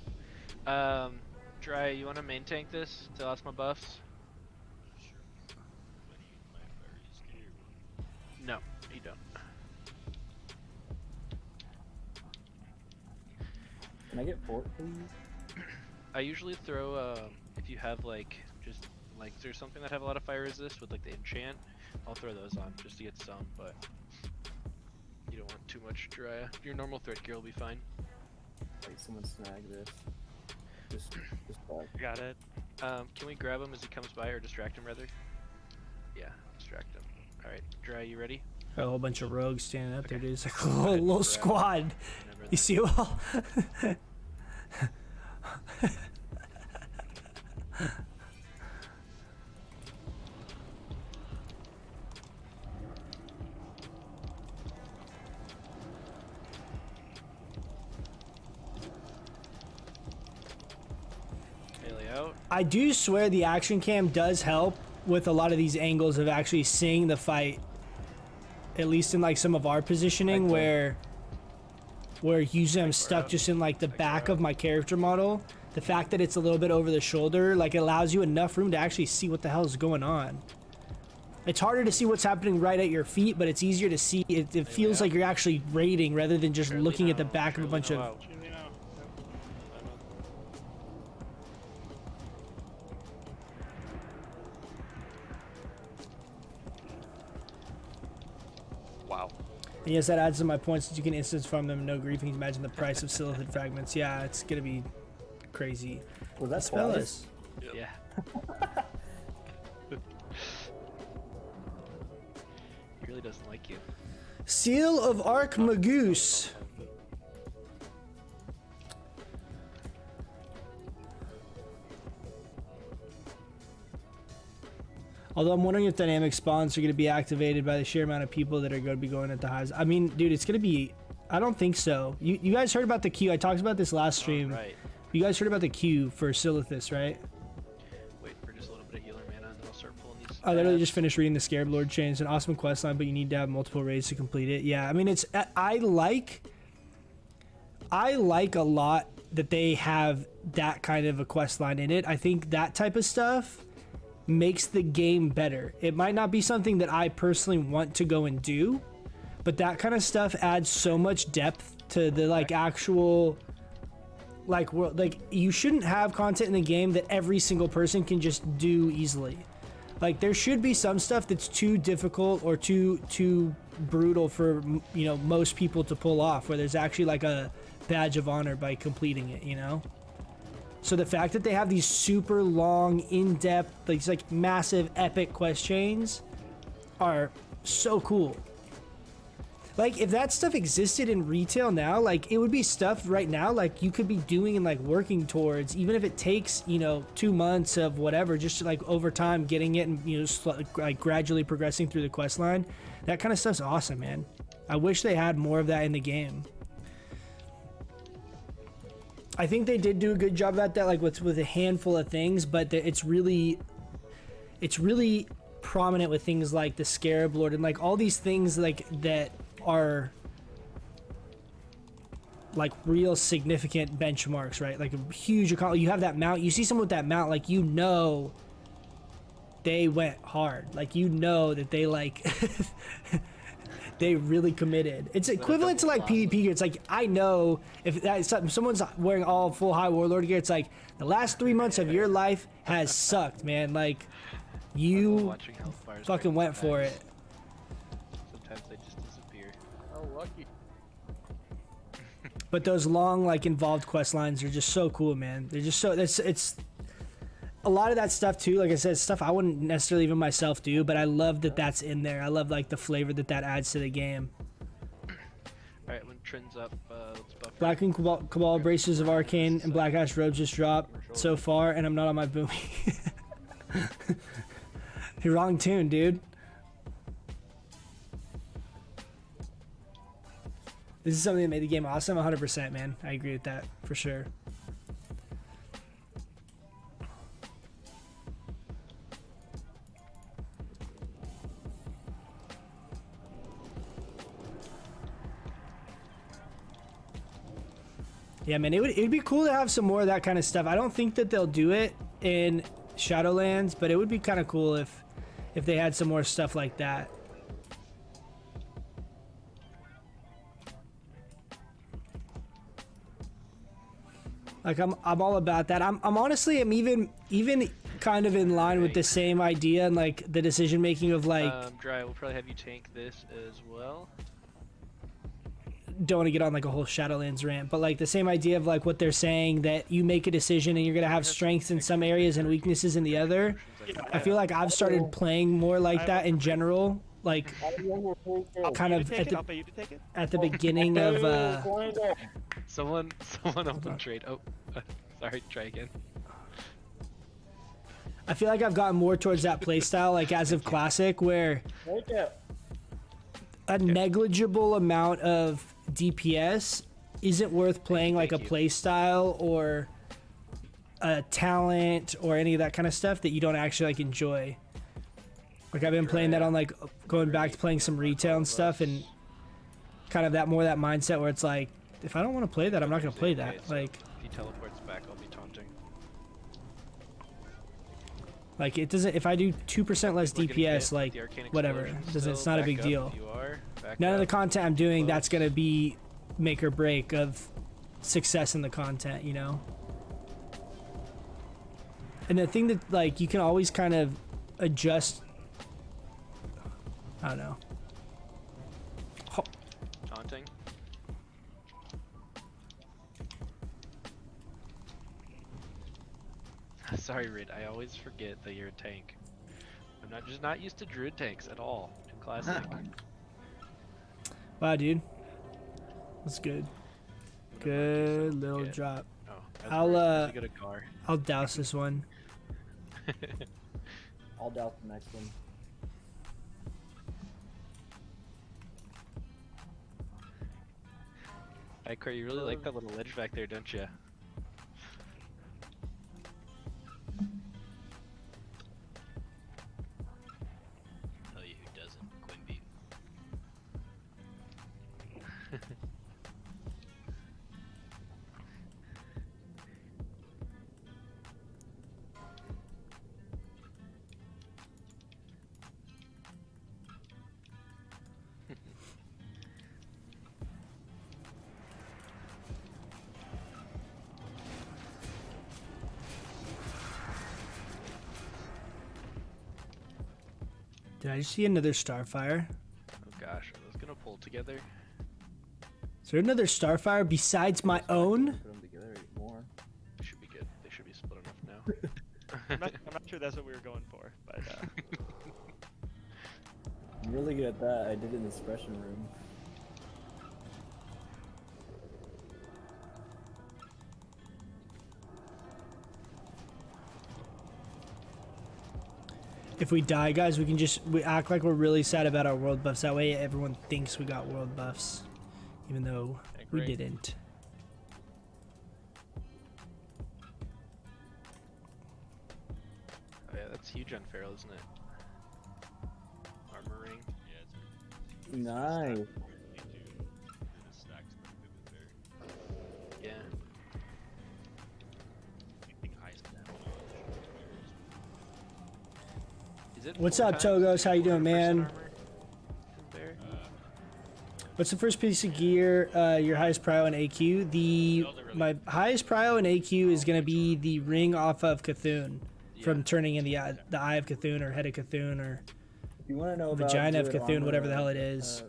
S2: Dry, you want to main tank this to lost my buffs? No, you don't.
S6: Can I get fort, please?
S2: I usually throw, if you have like just legs or something that have a lot of fire resist with like the enchant, I'll throw those on just to get some, but you don't want too much dry. Your normal threat gear will be fine.
S6: Like someone snag this. Just back.
S9: Got it.
S2: Can we grab him as he comes by, or distract him rather? Yeah, distract him. Alright, Dry, you ready?
S1: Got a whole bunch of rogues standing up there,
S2: Okay.
S1: dude. It's like a little squad.
S2: Whenever
S1: You see them all?
S2: melee out.
S1: I do swear the action cam does help with a lot of these angles of actually seeing the fight. At least in like some of our positioning where usually I'm stuck just in like the back of my character model. The fact that it's a little bit over the shoulder, like it allows you enough room to actually see what the hell is going on. It's harder to see what's happening right at your feet, but it's easier to see. It feels like you're actually raiding rather than just looking at the back of a bunch of...
S8: Wow.
S1: And yes, that adds to my points that you can instance farm them no grief. You can imagine the price of silithid fragments. Yeah, it's gonna be crazy.
S6: Was that
S1: Spell
S6: twice?
S1: this.
S2: Yeah. He really doesn't like you.
S1: Seal of Arc Magoose. Although I'm wondering if dynamic spawns are going to be activated by the sheer amount of people that are going to be going at the highs. I mean, dude, it's going to be... I don't think so. You guys heard about the queue. I talked about this last stream.
S2: Right.
S1: You guys heard about the queue for Silithus, right?
S2: Wait for just a little bit of healer mana, and then I'll start pulling these.
S1: I literally
S2: stats.
S1: just finished reading the Scarab Lord chain. It's an awesome quest line, but you need to have multiple raids to complete it. Yeah, I mean, it's... I like a lot that they have that kind of a quest line in it. I think that type of stuff makes the game better. It might not be something that I personally want to go and do, but that kind of stuff adds so much depth to the like actual like you shouldn't have content in the game that every single person can just do easily. Like there should be some stuff that's too difficult or too brutal for, you know, most people to pull off, where there's actually like a badge of honor by completing it, you know? So the fact that they have these super long, in-depth, like, like massive epic quest chains are so cool. Like if that stuff existed in retail now, like it would be stuff right now like you could be doing and like working towards, even if it takes, you know, 2 months of whatever, just to, like over time getting it and, you know, like gradually progressing through the quest line. That kind of stuff's awesome, man. I wish they had more of that in the game. I think they did do a good job at that, like with a handful of things, but it's really prominent with things like the Scarab Lord and like all these things like that are like real significant benchmarks, right? Like a huge you have that mount, you see someone with that mount, like, you know, they went hard, like, you know that they like they really committed. It's equivalent to like PvP gear. It's like, I know if someone's wearing all full high warlord gear, it's like the last 3 months of your life has sucked, man. Like you fucking went for it.
S2: Sometimes they just disappear.
S5: Oh, lucky.
S1: But those long, like, involved quest lines are just so cool, man. They're just so... It's a lot of that stuff, too. Like I said, stuff I wouldn't necessarily even myself do, but I love that that's in there. I love, like, the flavor that adds to the game.
S2: Alright, when Trin's up, let's buffer.
S1: Black and Cabal Braces of Arcane and Black Ash Robes just dropped so far, and I'm not on my boomy. You're wrong tune, dude. This is something that made the game awesome, 100%, man. I agree with that, for sure. Yeah, man, it'd be cool to have some more of that kind of stuff. I don't think that they'll do it in Shadowlands, but it would be kind of cool if they had some more stuff like that. Like I'm all about that. I'm honestly even kind of in line with the same idea and like the decision making of like
S2: Dry, we'll probably have you tank this as well.
S1: don't want to get on like a whole Shadowlands rant, but like the same idea of like what they're saying, that you make a decision and you're gonna have strengths in some areas and weaknesses in the other. I feel like I've started playing more like that in general, like kind of at the beginning of
S2: Someone open trade. Oh, sorry, try again.
S1: I feel like I've gotten more towards that playstyle, like as of Classic, where a negligible amount of DPS isn't worth playing like a playstyle or a talent or any of that kind of stuff that you don't actually like enjoy. Like I've been playing that on like going back to playing some retail and stuff, and kind of that mindset where it's like, if I don't want to play that, I'm not gonna play that. Like
S2: if he teleports back, I'll be taunting.
S1: Like it doesn't. If I do 2% less DPS, like whatever, it's not a big deal. None of the content I'm doing that's gonna be make or break of success in the content, you know. And the thing that like you can always kind of adjust. I don't know.
S2: Taunting. Sorry, Rid. I always forget that you're a tank. I'm just not used to druid tanks at all in Classic.
S1: Wow, dude. That's good. Good little drop.
S2: Oh,
S1: I'll douse this one.
S6: I'll douse the next one.
S2: Icor, you really like that little ledge back there, don't you?
S11: Tell you who doesn't, Quimby.
S1: Did I just see another Starfire?
S2: Oh gosh, are those gonna pull together?
S1: Is there another Starfire besides my own?
S6: Put them together more.
S2: They should be good. They should be split enough now.
S9: I'm not sure that's what we were going for, but
S6: I'm really good at that. I did it in the suppression room.
S1: If we die, guys, we act like we're really sad about our world buffs. That way everyone thinks we got world buffs, even though we didn't.
S2: Oh yeah, that's huge on Feral, isn't it? Armor ring.
S6: Nice.
S2: Yeah. Is it
S1: What's
S2: 4
S1: up,
S2: times
S1: Togos? How you doing,
S2: 400%
S1: man?
S2: armor? There?
S1: What's the first piece of gear, your highest prio in AQ? My highest prio in AQ is going to be the ring off of Cthulhu from turning in the Eye of Cthulhu or Head of Cthulhu or
S6: If you want to know
S1: Vagina of
S6: about
S1: Cthulhu, whatever the hell it is.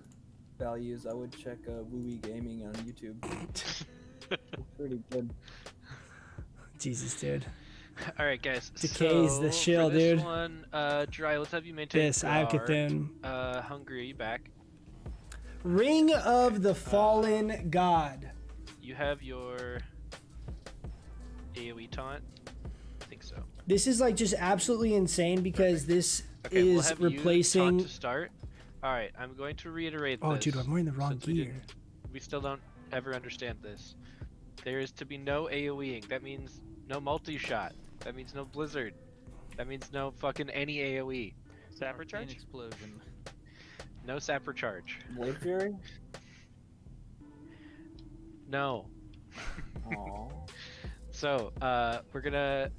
S6: Values, I would check Wooey Gaming on YouTube. It's pretty good.
S1: Jesus, dude.
S2: All right, guys.
S1: Decay's the shill,
S2: for this
S1: dude.
S2: one, Dry, let's have you maintain.
S1: This, Eye of Cthulhu.
S2: Hungry, are you back?
S1: Ring of the Fallen God.
S2: You have your AoE taunt? I think so.
S1: This is like just absolutely insane because this
S2: Okay, we'll
S1: is
S2: have you
S1: replacing.
S2: taunt to start. Alright, I'm going to reiterate
S1: Oh,
S2: this.
S1: dude, I'm wearing the wrong
S2: since we
S1: gear.
S2: we still don't ever understand this. There is to be no AoEing. That means no multi-shot. That means no blizzard. That means no fucking any AoE.
S9: Sapper charge?
S11: explosion.
S2: No sapper charge.
S6: Blade Fury?
S2: No.
S6: Aww.
S2: So, we're gonna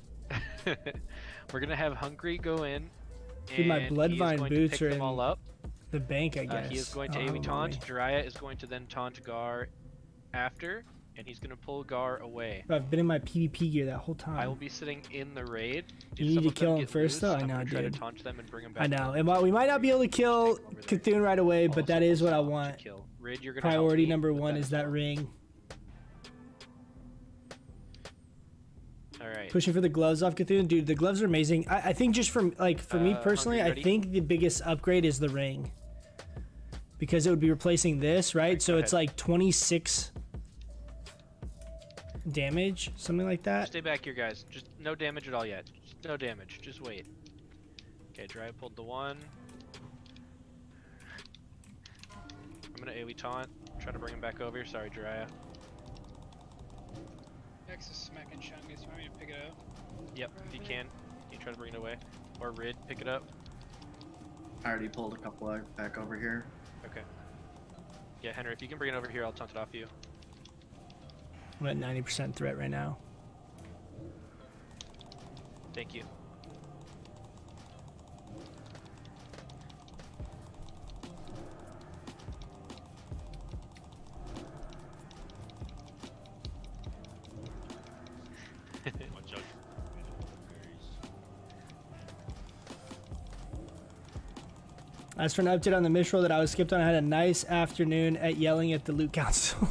S2: we're gonna have Hungry go in.
S1: Dude, my
S2: and he is
S1: Bloodvine
S2: going to
S1: boots
S2: pick
S1: are
S2: them all
S1: in
S2: up.
S1: The bank, I guess.
S2: He is going to
S1: Oh,
S2: AoE
S1: I'm on my
S2: taunt.
S1: way.
S2: Jiraiya is going to then taunt Gar after, and he's gonna pull Gar away.
S1: Bro, I've been in my PvP gear that whole time.
S2: I will be sitting in the raid.
S1: You
S2: If
S1: need
S2: some
S1: to
S2: of them
S1: kill him
S2: get
S1: first,
S2: loose,
S1: though? I
S2: I'm
S1: know,
S2: gonna try to
S1: dude.
S2: taunt them and bring them back.
S1: I know.
S2: up.
S1: And while we might not be able to kill
S2: Take over there.
S1: Cthulhu right away, but
S2: Also,
S1: that is what I
S2: also to
S1: want.
S2: kill. Rid, you're gonna help
S1: Priority
S2: me
S1: number
S2: with
S1: one
S2: that
S1: is
S2: as
S1: that
S2: well.
S1: ring.
S2: All right.
S1: Pushing for the gloves off Cthulhu. Dude, the gloves are amazing. I think just from, like, for me personally,
S2: Hungry,
S1: I
S2: ready?
S1: think the biggest upgrade is the ring. Because it would be replacing this, right? So
S2: go
S1: it's
S2: ahead.
S1: like 26 damage, something like that.
S2: Stay back here, guys. Just no damage at all yet. Just no damage. Just wait. Okay, Dry pulled the one. I'm gonna AoE taunt. Try to bring him back over. Sorry, Jiraiya.
S4: X is smacking Shungus. You want me to pick it up?
S2: Yep, if you can. You try to bring it away. Or Rid, pick it up.
S3: I already pulled a couple back over here.
S2: Okay. Yeah, Henry, if you can bring it over here, I'll taunt it off you.
S1: I'm at 90% threat right now.
S2: Thank you.
S7: Watch out.
S1: As for an update on the Mishroll that I was skipped on, I had a nice afternoon at yelling at the Loot Council.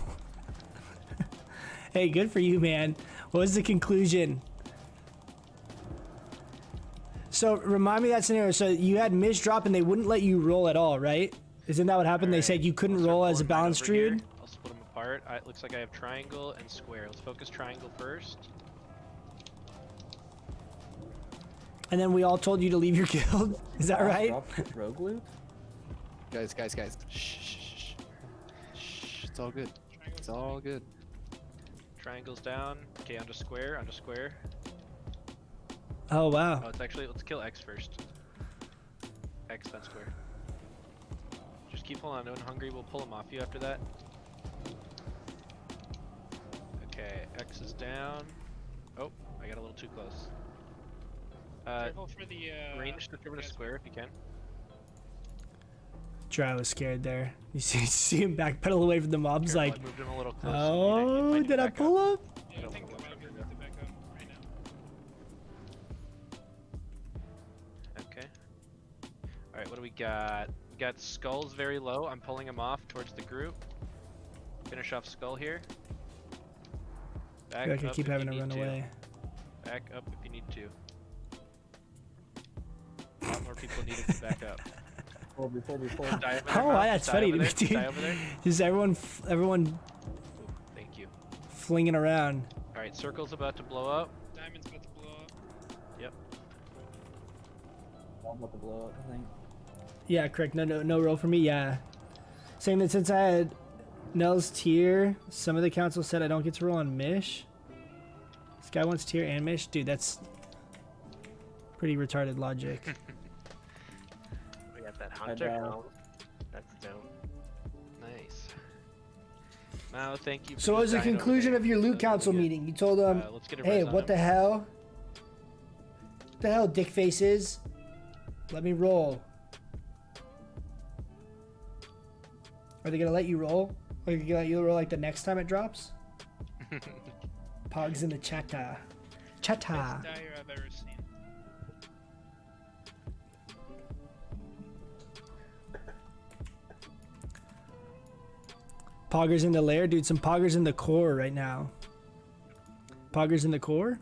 S1: Hey, good for you, man. What was the conclusion? So remind me of that scenario. So you had Mish drop and they wouldn't let you roll at all, right? Isn't that what happened? They
S2: Alright,
S1: said you couldn't
S2: let's start
S1: roll as a
S2: pulling right
S1: balanced
S2: over here.
S1: druid?
S2: I'll split them apart. It looks like I have triangle and square. Let's focus triangle first.
S1: And then we all told you to leave your guild? Is that right?
S6: Drop Rogue Loot?
S8: Guys. Shh. It's all good. It's all good.
S2: Triangle's down. Okay, onto square, onto square.
S1: Oh, wow.
S2: Oh, it's actually, let's kill X first. X, then square. Just keep holding on to Hungry, we'll pull him off you after that. Okay, X is down. Oh, I got a little too close.
S4: Careful for the
S2: Range shift over to square if you can.
S1: Dry was scared there. You see him backpedal away from the mobs
S2: Careful,
S1: like,
S2: I moved him a little close.
S1: oh, did I pull up?
S4: Yeah, I think the lobby will get back up right now.
S2: Okay. Alright, what do we got? We got Skull's very low. I'm pulling him off towards the group. Finish off Skull here.
S1: I
S2: Back
S1: feel like I
S2: up
S1: keep
S2: if you
S1: having to
S2: need
S1: run away.
S2: Back up if you need to. A lot more people needed to back up.
S6: Pull.
S2: Die over there,
S1: Oh,
S2: Miles.
S1: that's
S2: Die
S1: funny
S2: over
S1: to me,
S2: there. Die
S1: dude.
S2: over there.
S1: Just everyone
S2: Ooh, thank you.
S1: flinging around.
S2: Alright, Circle's about to blow up.
S4: Diamond's about to blow up.
S2: Yep.
S6: I'm about to blow up, I think.
S1: Yeah, correct. No roll for me. Yeah. Saying that since I had Nell's tier, some of the council said I don't get to roll on Mish. This guy wants tier and Mish. Dude, that's pretty retarded logic.
S10: We got that hunter helm. That's dope.
S2: Nice. Now, thank you. For
S1: So what was the
S2: dying over
S1: conclusion
S2: there.
S1: of your loot
S2: That was
S1: council
S2: really good.
S1: meeting? You told them,
S2: Let's get a
S1: hey,
S2: res on
S1: what
S2: him.
S1: the hell? What the hell, dick faces? Let me roll. Are they gonna let you roll? Or are they gonna let you roll like the next time it drops? Pogs in the chatta. Chatta.
S4: Best dire I've ever seen.
S1: Poggers in the lair, dude. Some poggers in the core right now. Poggers in the core?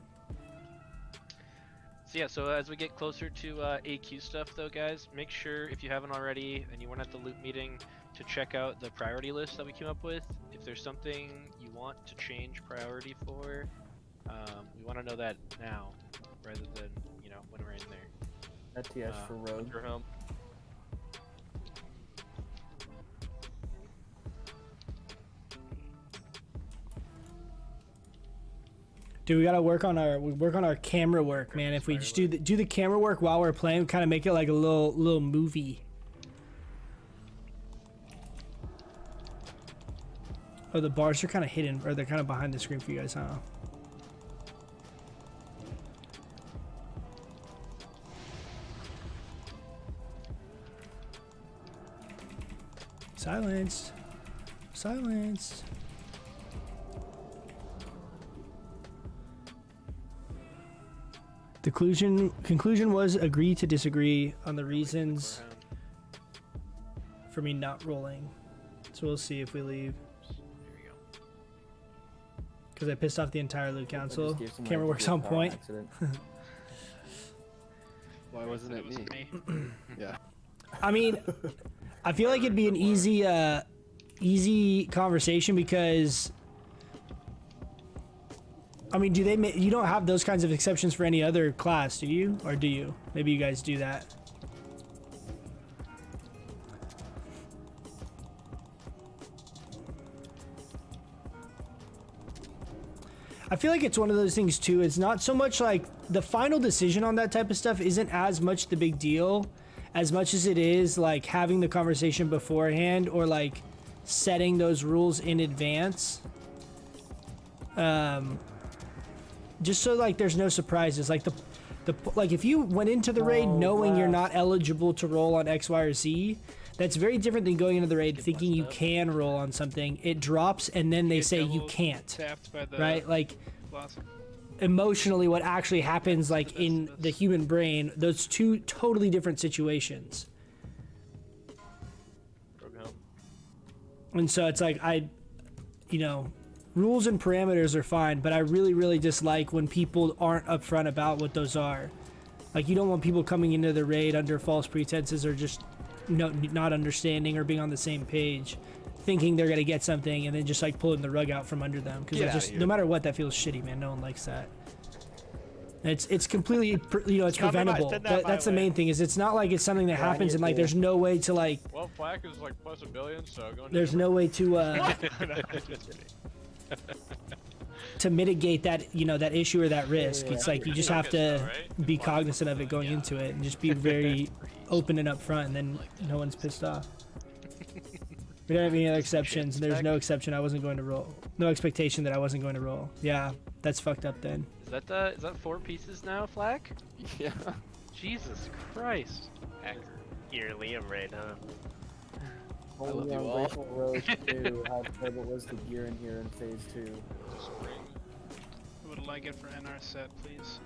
S2: So yeah, so as we get closer to AQ stuff though, guys, make sure if you haven't already and you weren't at the loot meeting, to check out the priority list that we came up with. If there's something you want to change priority for, we want to know that now, rather than when we're in there.
S6: TS for road.
S5: Your home.
S1: Dude, we gotta work on our camera work, man. If we just do the camera work while we're playing, kind of make it like a little movie. Oh, the bars are kind of hidden, or they're kind of behind the screen for you guys, huh? Silenced. Silenced. The conclusion was agree to disagree on the reasons for me not rolling. So we'll see if we leave. Because I pissed off the entire loot council. Camera works on point.
S5: Why wasn't it me? Yeah.
S1: I mean, I feel like it'd be an easy conversation because, I mean, you don't have those kinds of exceptions for any other class, do you? Or do you? Maybe you guys do that. I feel like it's one of those things too. It's not so much like the final decision on that type of stuff isn't as much the big deal as much as it is like having the conversation beforehand or like setting those rules in advance. Just so like there's no surprises. Like like if you went into the raid knowing you're not eligible to roll on X, Y, or Z, that's very different than going into the raid thinking you can roll on something. It drops and then they say you can't. Right? Like emotionally what actually happens like in the human brain, those two totally different situations. And so it's like rules and parameters are fine, but I really dislike when people aren't upfront about what those are. Like you don't want people coming into the raid under false pretenses or just not understanding or being on the same page, thinking they're gonna get something and then just like pulling the rug out from under them, because just no matter what, that feels shitty, man. No one likes that. It's completely it's preventable. That's the main thing, is it's not like it's something that happens and like there's no way to like,
S5: well, Flack is like plus $1 billion, so
S1: there's no way to to mitigate that that issue or that risk. It's like you just have to be cognizant of it going into it and just be very open and upfront, and then no one's pissed off. We don't have any other exceptions, and there's no exception I wasn't going to roll. No expectation that I wasn't going to roll. Yeah, that's fucked up then.
S2: Is that 4 pieces now, Flack?
S5: Yeah.
S2: Jesus Christ.
S10: You're Liam right now.
S6: Only on Grateful Road 2, how terrible was the gear in here in Phase 2?
S4: I would like it for NR set, please.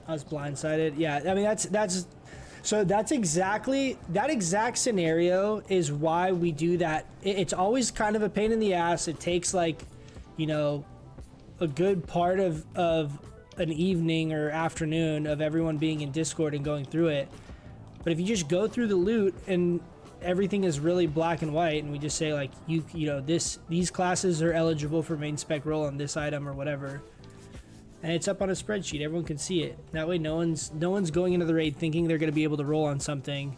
S1: I was blindsided. Yeah, I mean that's exactly that exact scenario is why we do that. It's always kind of a pain in the ass. It takes like, a good part of an evening or afternoon of everyone being in Discord and going through it. But if you just go through the loot and everything is really black and white, and we just say like these classes are eligible for main spec roll on this item or whatever, and it's up on a spreadsheet, everyone can see it. That way no one's going into the raid thinking they're going to be able to roll on something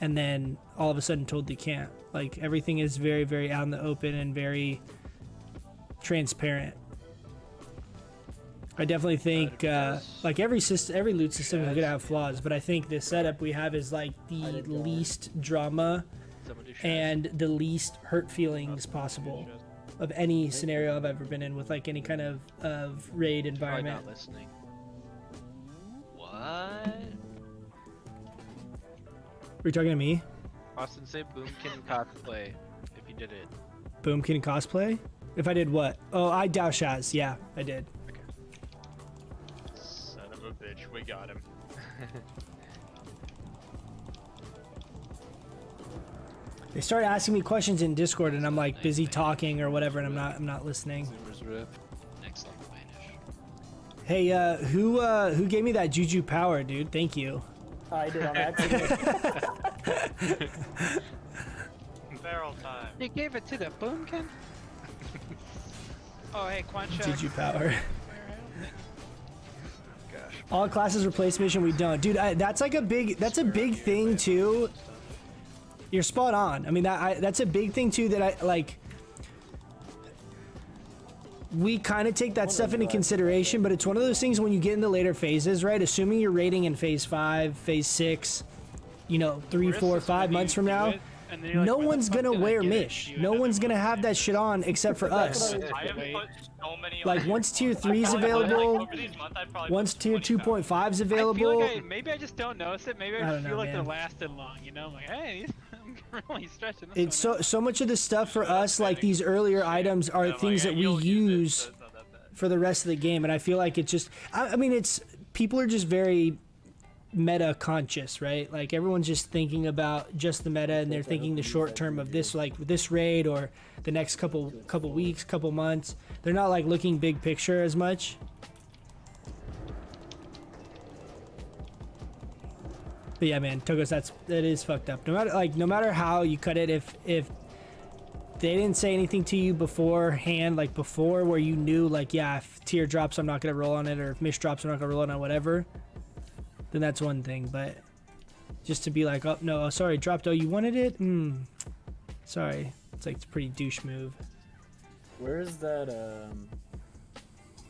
S1: and then all of a sudden told they can't. Like everything is very, very out in the open and very transparent. I definitely think like every loot system is going to have flaws, but I think the setup we have is like the least drama and the least hurt feelings possible of any scenario I've ever been in with like any kind of raid environment.
S2: Not listening. What?
S1: Were you talking to me?
S2: Austin, say Boomkin cosplay if you did it.
S1: Boomkin cosplay? If I did what? Oh, I Dao Shaz. Yeah, I did.
S2: Okay.
S5: Son of a bitch, we got him.
S1: They started asking me questions in Discord, and I'm like busy talking or whatever, and I'm not listening.
S11: Zoomers rip. Next level vanish.
S1: Hey, who gave me that juju power, dude? Thank you.
S6: I did on accident.
S7: Barrel time.
S4: You gave it to the boomkin? Oh, hey, Quancha.
S1: Juju power.
S2: Gosh.
S1: All classes replace mission. We don't, dude. That's like a big thing too. You're spot on. I mean, that's a big thing too that I like. We kind of take that stuff into consideration, but it's one of those things when you get into later phases, right? Assuming you're rating in phase 5, phase 6, you know, 3, 4, 5 months from now, no one's gonna wear Mish. No one's gonna have that shit on except for us.
S7: I have put so many.
S1: Like once tier 3 is available, once tier 2.5 is available.
S4: I feel like maybe I just don't notice it. Maybe I
S1: I
S4: just
S1: don't
S4: feel
S1: know,
S4: like they're
S1: man.
S4: lasting long. You know, I'm like, hey, I'm really stretching this
S1: It's
S4: one
S1: so much of the stuff for us, like these earlier items, are things that we use for the rest of the game, and I feel like it just. I mean, it's people are just very meta conscious, right? Like everyone's just thinking about just the meta, and they're thinking the short term of this, like this raid or the next couple weeks, couple months. They're not like looking big picture as much. But yeah, man, Togos, that is fucked up. No matter how you cut it, if they didn't say anything to you beforehand, like before, where you knew, like, yeah, if tier drops, I'm not gonna roll on it, or if Mish drops, I'm not gonna roll on it, whatever, then that's one thing. But just to be like, oh no, oh, sorry, dropped. Oh, you wanted it? Sorry. It's like it's a pretty douche move.
S6: Where is that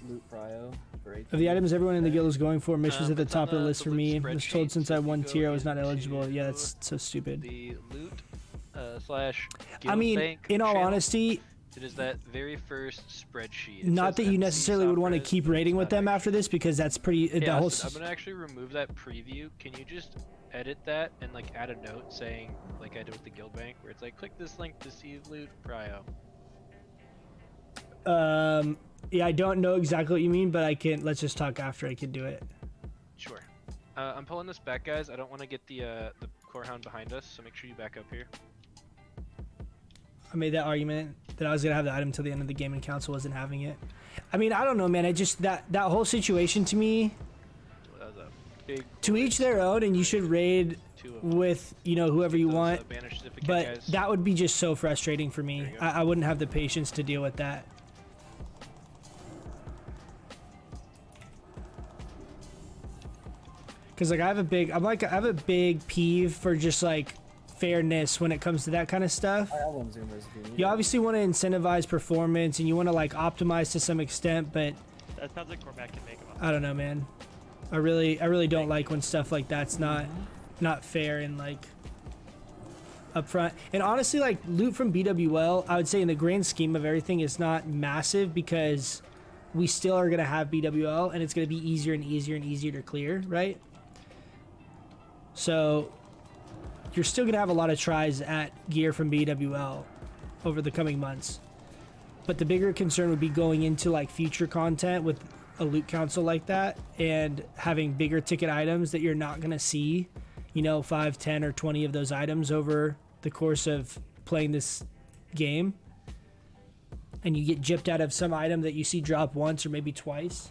S6: loot prio?
S1: Of the items everyone in the guild was going for, Mish was at the top of the list for me. I was told since I won tier I was not eligible. Yeah, that's so stupid.
S2: The loot slash
S1: I mean, in all honesty,
S2: it is that very first spreadsheet.
S1: Not that you necessarily would want to keep raiding with them after this, because that's pretty.
S2: Yeah,
S1: the whole.
S2: I'm gonna actually remove that preview. Can you just edit that and like add a note saying, like I did with the guild bank, where it's like, click this link to see loot prio.
S1: Yeah, I don't know exactly what you mean, but I can. Let's just talk after. I can do it.
S2: Sure. I'm pulling this back, guys. I don't want to get the core hound behind us, so make sure you back up here.
S1: I made that argument that I was gonna have the item till the end of the game, and council wasn't having it. I mean, I don't know, man. I just that whole situation to me.
S2: That was a big.
S1: To each their own, and you should raid with whoever you want. But
S2: guys.
S1: that would be just so frustrating for me. I wouldn't have the patience to deal with that. Cause like I have a big peeve for just like fairness when it comes to that kind of stuff.
S6: I have one zoomers if you need
S1: You
S6: it.
S1: obviously want to incentivize performance and you want to like optimize to some extent, but
S9: That sounds like Cormac can make them up.
S1: I don't know, man. I really don't like when stuff like that's not fair and like upfront. And honestly, like loot from BWL, I would say in the grand scheme of everything, is not massive because we still are gonna have BWL and it's gonna be easier and easier and easier to clear, right? So you're still gonna have a lot of tries at gear from BWL over the coming months. But the bigger concern would be going into like future content with a loot council like that and having bigger ticket items that you're not gonna see, 5, 10, or 20 of those items over the course of playing this game. And you get gypped out of some item that you see drop once or maybe twice.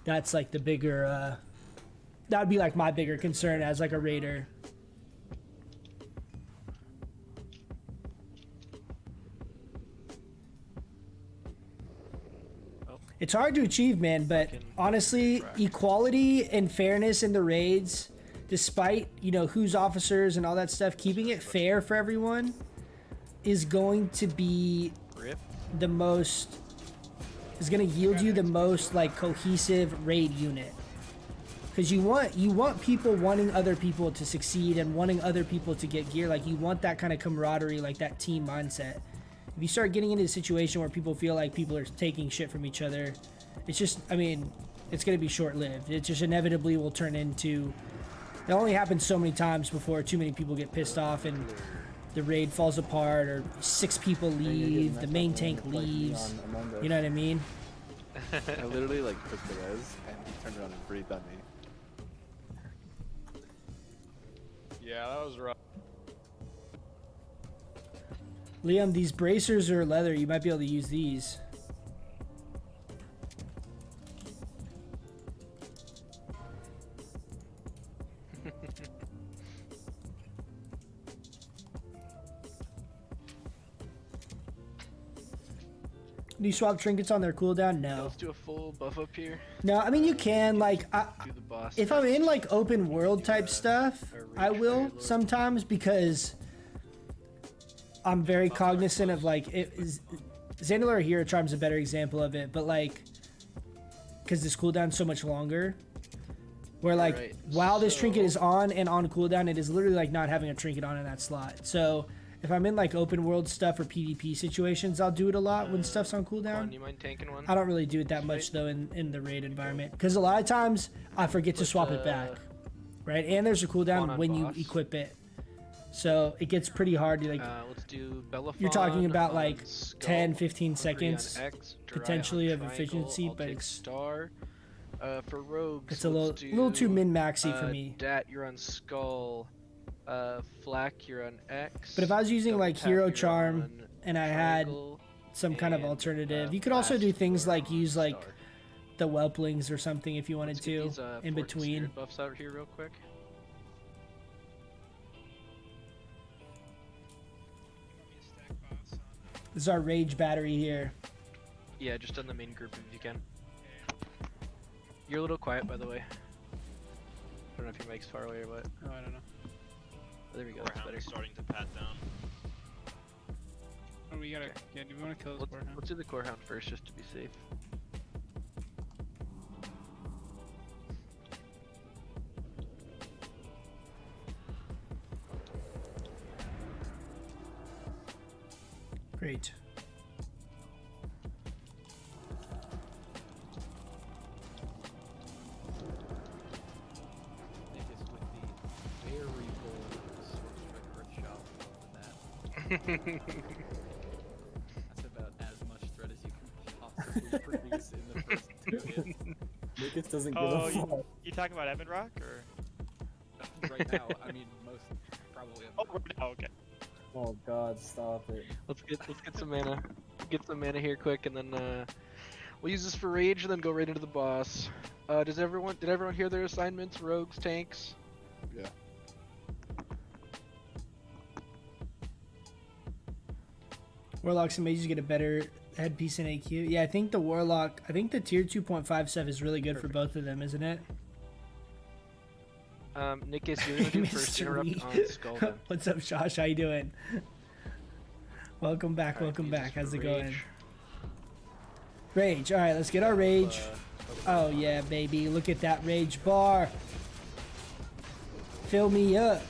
S1: That's like the bigger, that would be like my bigger concern as like a raider. It's hard to achieve, man, but honestly, equality and fairness in the raids, despite, who's officers and all that stuff, keeping it fair for everyone is going to be the most, is going to yield you the most like cohesive raid unit. Because you want people wanting other people to succeed and wanting other people to get gear. Like you want that kind of camaraderie, like that team mindset. If you start getting into a situation where people feel like people are taking shit from each other, it's just, I mean, it's going to be short-lived. It just inevitably will turn into, it only happens so many times before too many people get pissed off and the raid falls apart or 6 people leave, the main tank leaves. You know what I mean?
S12: I literally like took the res and he turned around and breathed on me.
S5: Yeah, that was rough.
S1: Liam, these bracers are leather. You might be able to use these. Do you swap trinkets on their cooldown?
S2: Yeah,
S1: No.
S2: let's do a full buff up here.
S1: No, I mean you can like
S2: Do the boss.
S1: if I'm in like open world type
S2: Do,
S1: stuff,
S2: a
S1: I
S2: rage
S1: will
S2: fire lord.
S1: sometimes because I'm very cognizant of like it is. Zandalar Hero Charm's a better example of it, but like because this cooldown's so much longer. Where like
S2: Right,
S1: while this trinket
S2: so-
S1: is on and on cooldown, it is literally like not having a trinket on in that slot. So if I'm in like open world stuff or PvP situations, I'll do it a lot when stuff's on
S2: Quan,
S1: cooldown.
S2: you mind tanking one?
S1: I don't really do it that much though in the raid environment because a lot of times I forget to
S2: Put,
S1: swap it back, right? And there's a cooldown
S2: on
S1: when
S2: boss.
S1: you equip it, so it gets pretty hard to like.
S2: Let's do Bellafon.
S1: You're talking about
S2: on
S1: like
S2: Skull,
S1: 10, 15
S2: Hungry on
S1: seconds
S2: X, Dry
S1: potentially
S2: on
S1: of
S2: Triangle,
S1: efficiency,
S2: I'll
S1: but
S2: take
S1: it's
S2: Star. For rogues,
S1: it's a
S2: let's
S1: little too
S2: do,
S1: min maxy for me.
S2: Dat, you're on Skull. Flack, you're on X.
S1: But if I was using
S2: Double
S1: like
S2: Tap,
S1: Hero
S2: you're
S1: Charm
S2: on
S1: and I had
S2: Triangle,
S1: some kind of
S2: and,
S1: alternative, you could also do
S2: Blast,
S1: things
S2: you're
S1: like
S2: on
S1: use like
S2: Star.
S1: the Whelplings or something if you wanted
S2: Let's get
S1: to
S2: these,
S1: in
S2: Fortune
S1: between.
S2: Spirit buffs out here real quick.
S1: This is our rage battery here.
S2: Yeah, just on the main group if you can. You're a little quiet, by the way. I don't know if your mic's far away or what.
S4: Oh, I don't know.
S2: Oh, there we go. That's better.
S11: starting to pat down.
S4: Oh, we gotta.
S2: Okay.
S4: Yeah, do we want to kill this
S2: Let's,
S4: board now?
S2: let's do the core hound first, just to be safe.
S1: Great.
S12: Nick is with the very bold Sword Strike Earth Shot. That's about as much threat as you can possibly produce in the first 2 hits.
S6: Lucas doesn't give
S9: Oh,
S6: a fuck.
S9: you talking about Evan Rock or?
S12: Right now, I mean, most probably.
S9: Oh, right now, okay.
S6: Oh god, stop it.
S2: Let's get some mana. Get some mana here quick, and then we'll use this for rage, and then go right into the boss. Did everyone hear their assignments? Rogues, tanks.
S12: Yeah.
S1: Warlocks and mages get a better headpiece in AQ. Yeah, I think the Warlock, I think the tier 2.5 stuff is really good for both of them, isn't it?
S2: Nick, is you're gonna do first
S1: Mr.
S2: interrupt
S1: Wee.
S2: on Skull then.
S1: What's up, Josh? How you doing? Welcome back,
S2: Alright,
S1: welcome
S2: use
S1: back.
S2: this
S1: How's
S2: for
S1: it going?
S2: rage.
S1: Rage. All right, let's get our rage. Oh yeah, baby. Look at that rage bar. Fill me up.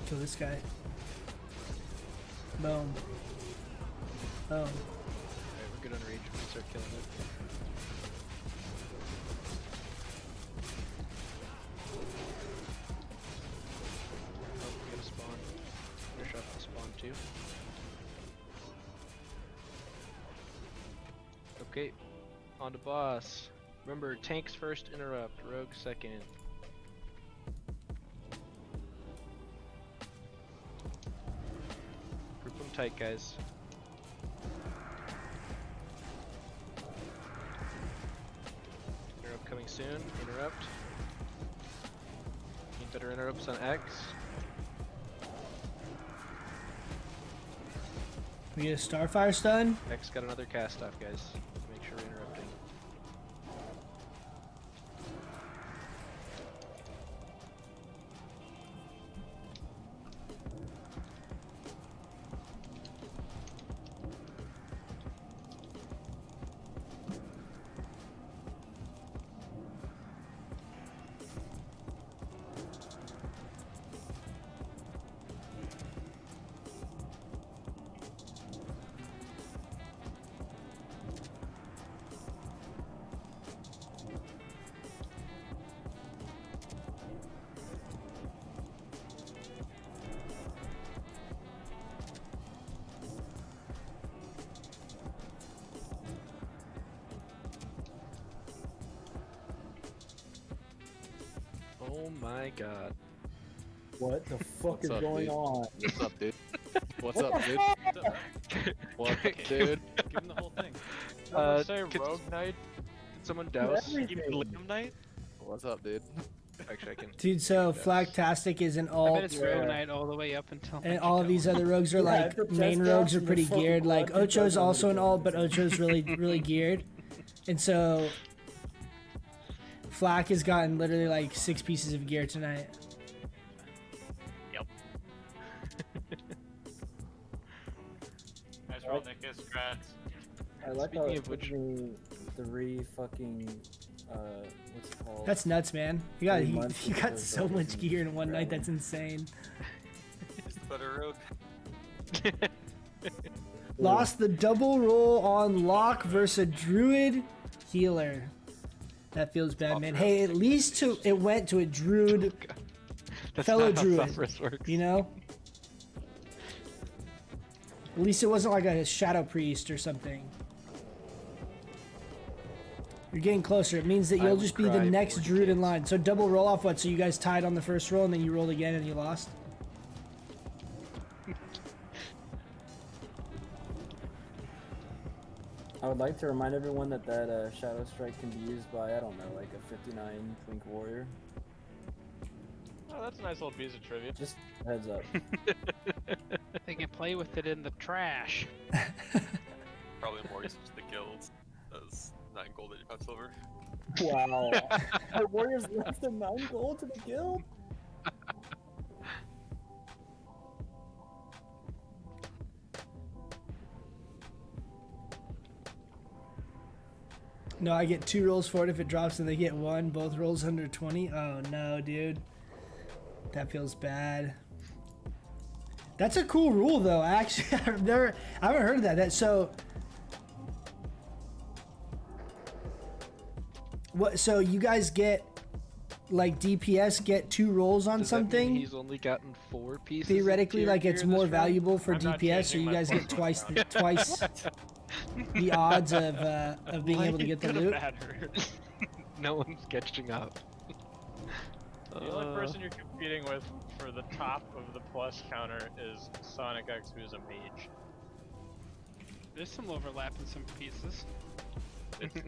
S1: Kill this guy. Boom. Boom.
S2: Alright, we're good on rage. We can start killing it. Oh, we gotta spawn. Finish off the spawn too. Okay, on to boss. Remember, tanks first, interrupt. Rogue second. Group them tight, guys. Interrupt coming soon. Interrupt. Need better interrupts on X.
S1: We get a Starfire stun.
S2: X got another cast off, guys. Make sure we're interrupting.
S11: Oh my god.
S6: What the fuck
S12: What's
S6: is
S12: up,
S6: going
S12: dude?
S6: on?
S12: What's up, dude? What's
S6: What
S12: up,
S6: the
S12: dude?
S6: fuck?
S12: What, dude?
S8: Give him the whole thing.
S5: Say
S11: could-
S5: Rogue Knight.
S11: Did someone douse?
S6: Everything.
S9: Liam Knight?
S12: What's up, dude?
S11: Actually, I can.
S1: Dude, so Flagtastic is an
S4: I
S1: alt.
S4: bet it's Rogue Knight all the way up until.
S1: And all of these other rogues are
S6: Yeah,
S1: like
S6: it's a
S1: main
S6: chest
S1: rogues
S6: box
S1: are
S6: and
S1: pretty
S6: the fucking
S1: geared. Like
S6: blood
S1: Ocho's
S6: doesn't
S1: also an
S6: really
S1: alt, but
S6: go.
S1: Ocho's really geared. And so Flak has gotten literally like 6 pieces of gear tonight.
S7: Yep. Nice roll, Nick. Congrats.
S6: I like how
S11: Speaking
S6: it
S11: of
S6: took
S11: which-
S6: me 3 fucking what's it called?
S1: That's nuts, man. You got
S6: 3 months
S1: you
S6: of
S1: got
S6: those
S1: so
S6: fucking
S1: much gear in one night.
S6: grabbing.
S1: That's insane.
S8: He's the better rogue.
S1: Lost the double roll on Lock versus a Druid healer. That feels bad, man. Hey, at least it went to a Druid,
S11: That's
S1: fellow
S11: not how
S1: Druid.
S11: Suffrus works.
S1: you know? At least it wasn't like a Shadow Priest or something. You're getting closer. It means that
S11: I
S1: you'll
S11: would
S1: just be the
S11: cry
S1: next
S11: for
S1: Druid in
S11: kids.
S1: line. So double roll off what? So you guys tied on the first roll and then you rolled again and you lost?
S6: I would like to remind everyone that Shadow Strike can be used by, I don't know, like a 59 Twink Warrior.
S5: Oh, that's a nice little piece of trivia.
S6: Just heads up.
S4: They can play with it in the trash.
S8: Probably more usage to the guilds. As 9 gold that you have silver.
S6: Wow. Our Warrior's less than 9 gold to the guild?
S1: No, I get 2 rolls for it if it drops and they get 1. Both rolls under 20. Oh no, dude. That feels bad. That's a cool rule though. Actually, I haven't heard of that. So what? So you guys get like DPS get 2 rolls on
S11: Does that mean
S1: something.
S11: he's only gotten 4 pieces.
S1: Theoretically,
S11: of
S1: like
S11: gear
S1: it's
S11: this
S1: more
S11: round?
S1: valuable for
S5: I'm not
S1: DPS, so
S5: changing
S1: you
S5: my
S1: guys get
S5: plus
S1: twice the odds of being able to get the
S9: Could've
S1: loot.
S9: mattered.
S11: No one's catching up.
S5: The only person you're competing with for the top of the plus counter is Sonic X, who's a mage.
S4: There's some overlap in some pieces.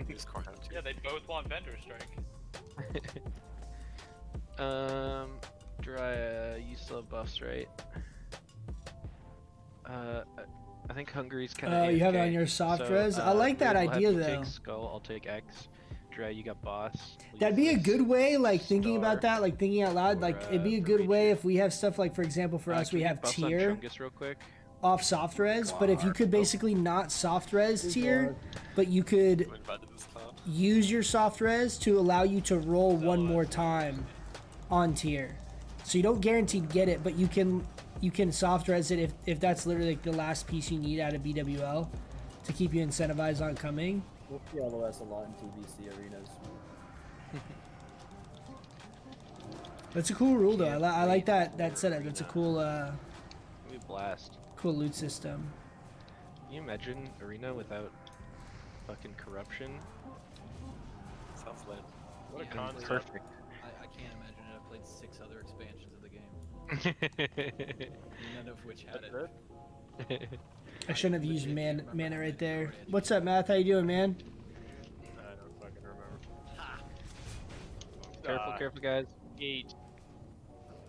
S8: Use core hound too.
S7: Yeah, they both want Vendor Strike.
S11: Dry, you still have buffs, right? I think Hungary's kind of.
S1: Oh, you have it on your soft res? I like that idea, though.
S11: Take Skull, I'll take X. Dry, you got boss. We'll
S1: That'd
S11: use
S1: be a
S11: this.
S1: good way, like thinking about
S11: Star
S1: that, like thinking out loud.
S11: or,
S1: Like it'd be a good
S11: for
S1: way
S11: Rachel.
S1: if we have stuff like, for example, for us,
S11: Can
S1: we
S11: get
S1: have
S11: buffs on
S1: tier
S11: Chungus real quick.
S1: off soft res. But if you could basically not soft res tier, but you could
S8: Who invited this top?
S1: use your soft res to allow you to roll one more time on tier. So you don't guarantee to get it, but you can soft res it if that's literally like the last piece you need out of BWL to keep you incentivized on coming.
S6: We'll see LOS a lot in TBC arenas.
S1: That's a cool rule though. I like that setup. That's a cool
S11: We blast.
S1: cool loot system.
S11: Can you imagine arena without fucking corruption?
S8: Sounds lit.
S5: What a
S11: Yeah,
S5: concept.
S11: perfect.
S12: I can't imagine it. I've played 6 other expansions of the game, none of which had it.
S1: I shouldn't have used mana right there. What's up, Math? How you doing, man?
S5: I don't fucking remember.
S11: Careful, careful, guys.
S5: 8.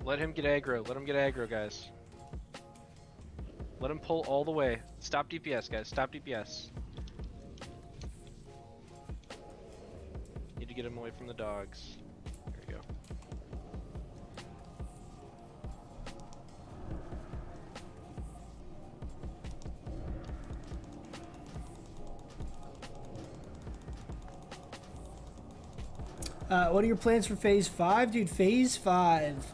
S11: Let him get aggro. Let him get aggro, guys. Let him pull all the way. Stop DPS, guys. Stop DPS. Need to get him away from the dogs. There we go.
S1: What are your plans for phase 5? Dude, phase 5.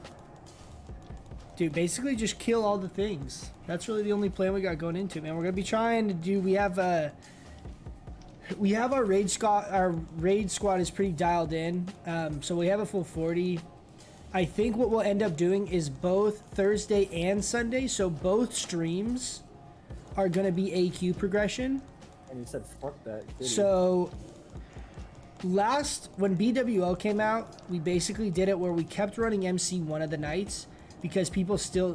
S1: Dude, basically just kill all the things. That's really the only plan we got going into, man. We're gonna be trying to do. We have our raid squad. Our raid squad is pretty dialed in. So we have a full 40. I think what we'll end up doing is both Thursday and Sunday. So both streams are gonna be AQ progression.
S6: And you said fuck that. didn't you?
S1: So when BWL came out, we basically did it where we kept running MC one of the nights because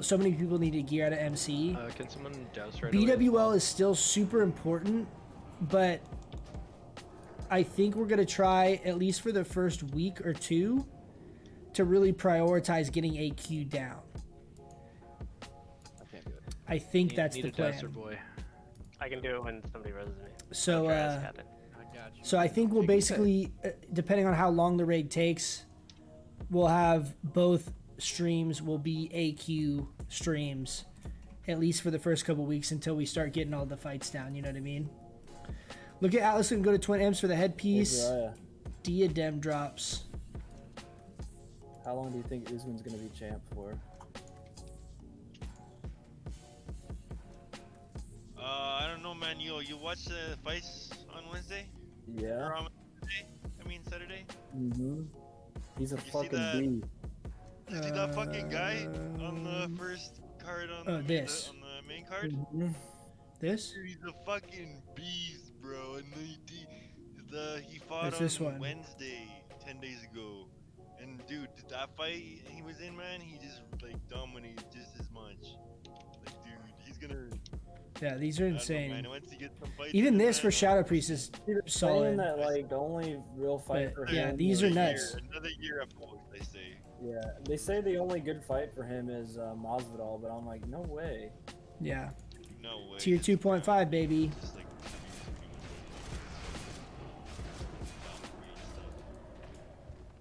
S1: so many people needed gear out of MC.
S11: Can someone douse right away?
S1: BWL is still super important, but I think we're gonna try, at least for the first week or two, to really prioritize getting AQ down.
S12: I can't do it.
S1: I think that's
S11: Need
S1: the
S11: a
S1: plan.
S11: douser boy.
S10: I can do it when somebody roses me.
S1: So,
S10: I'll try to scout it.
S12: I got you.
S1: So I think we'll basically, depending on how long the raid takes, we'll have both streams will be AQ streams, at least for the first couple weeks until we start getting all the fights down. You know what I mean? Look at Atlas and go to Twin M's for the headpiece.
S6: Uriah,
S1: Diadem drops.
S6: how long do you think Usman's gonna be champ for?
S13: I don't know, man. You watch the fights on Wednesday?
S6: Yeah.
S13: Or on Saturday? I mean Saturday.
S6: Mm-hmm. He's a
S13: You see
S6: fucking
S13: that?
S6: beast.
S13: You see that fucking guy on the first card on the
S1: this.
S13: on the main card?
S6: Mhm.
S1: This?
S13: Dude, he's a fucking beast, bro. And he fought
S1: What's
S13: on
S1: this one?
S13: Wednesday, 10 days ago. And dude, that fight he was in, man, he just like dominated just as much. Like, dude, he's gonna.
S1: Yeah, these are
S13: I don't know,
S1: insane.
S13: man. Once you get some fights
S1: Even
S13: in,
S1: this
S13: man,
S1: for Shadow Priest is
S6: Saying
S1: solid.
S6: that like the only real fight
S1: But,
S6: for
S1: yeah,
S6: him.
S1: these are
S13: another
S1: nuts.
S13: year- Another year at most, they say.
S6: Yeah, they say the only good fight for him is Masvidal, but I'm like, no way.
S1: Yeah.
S13: No way.
S1: Tier 2.5, baby.
S13: Just like,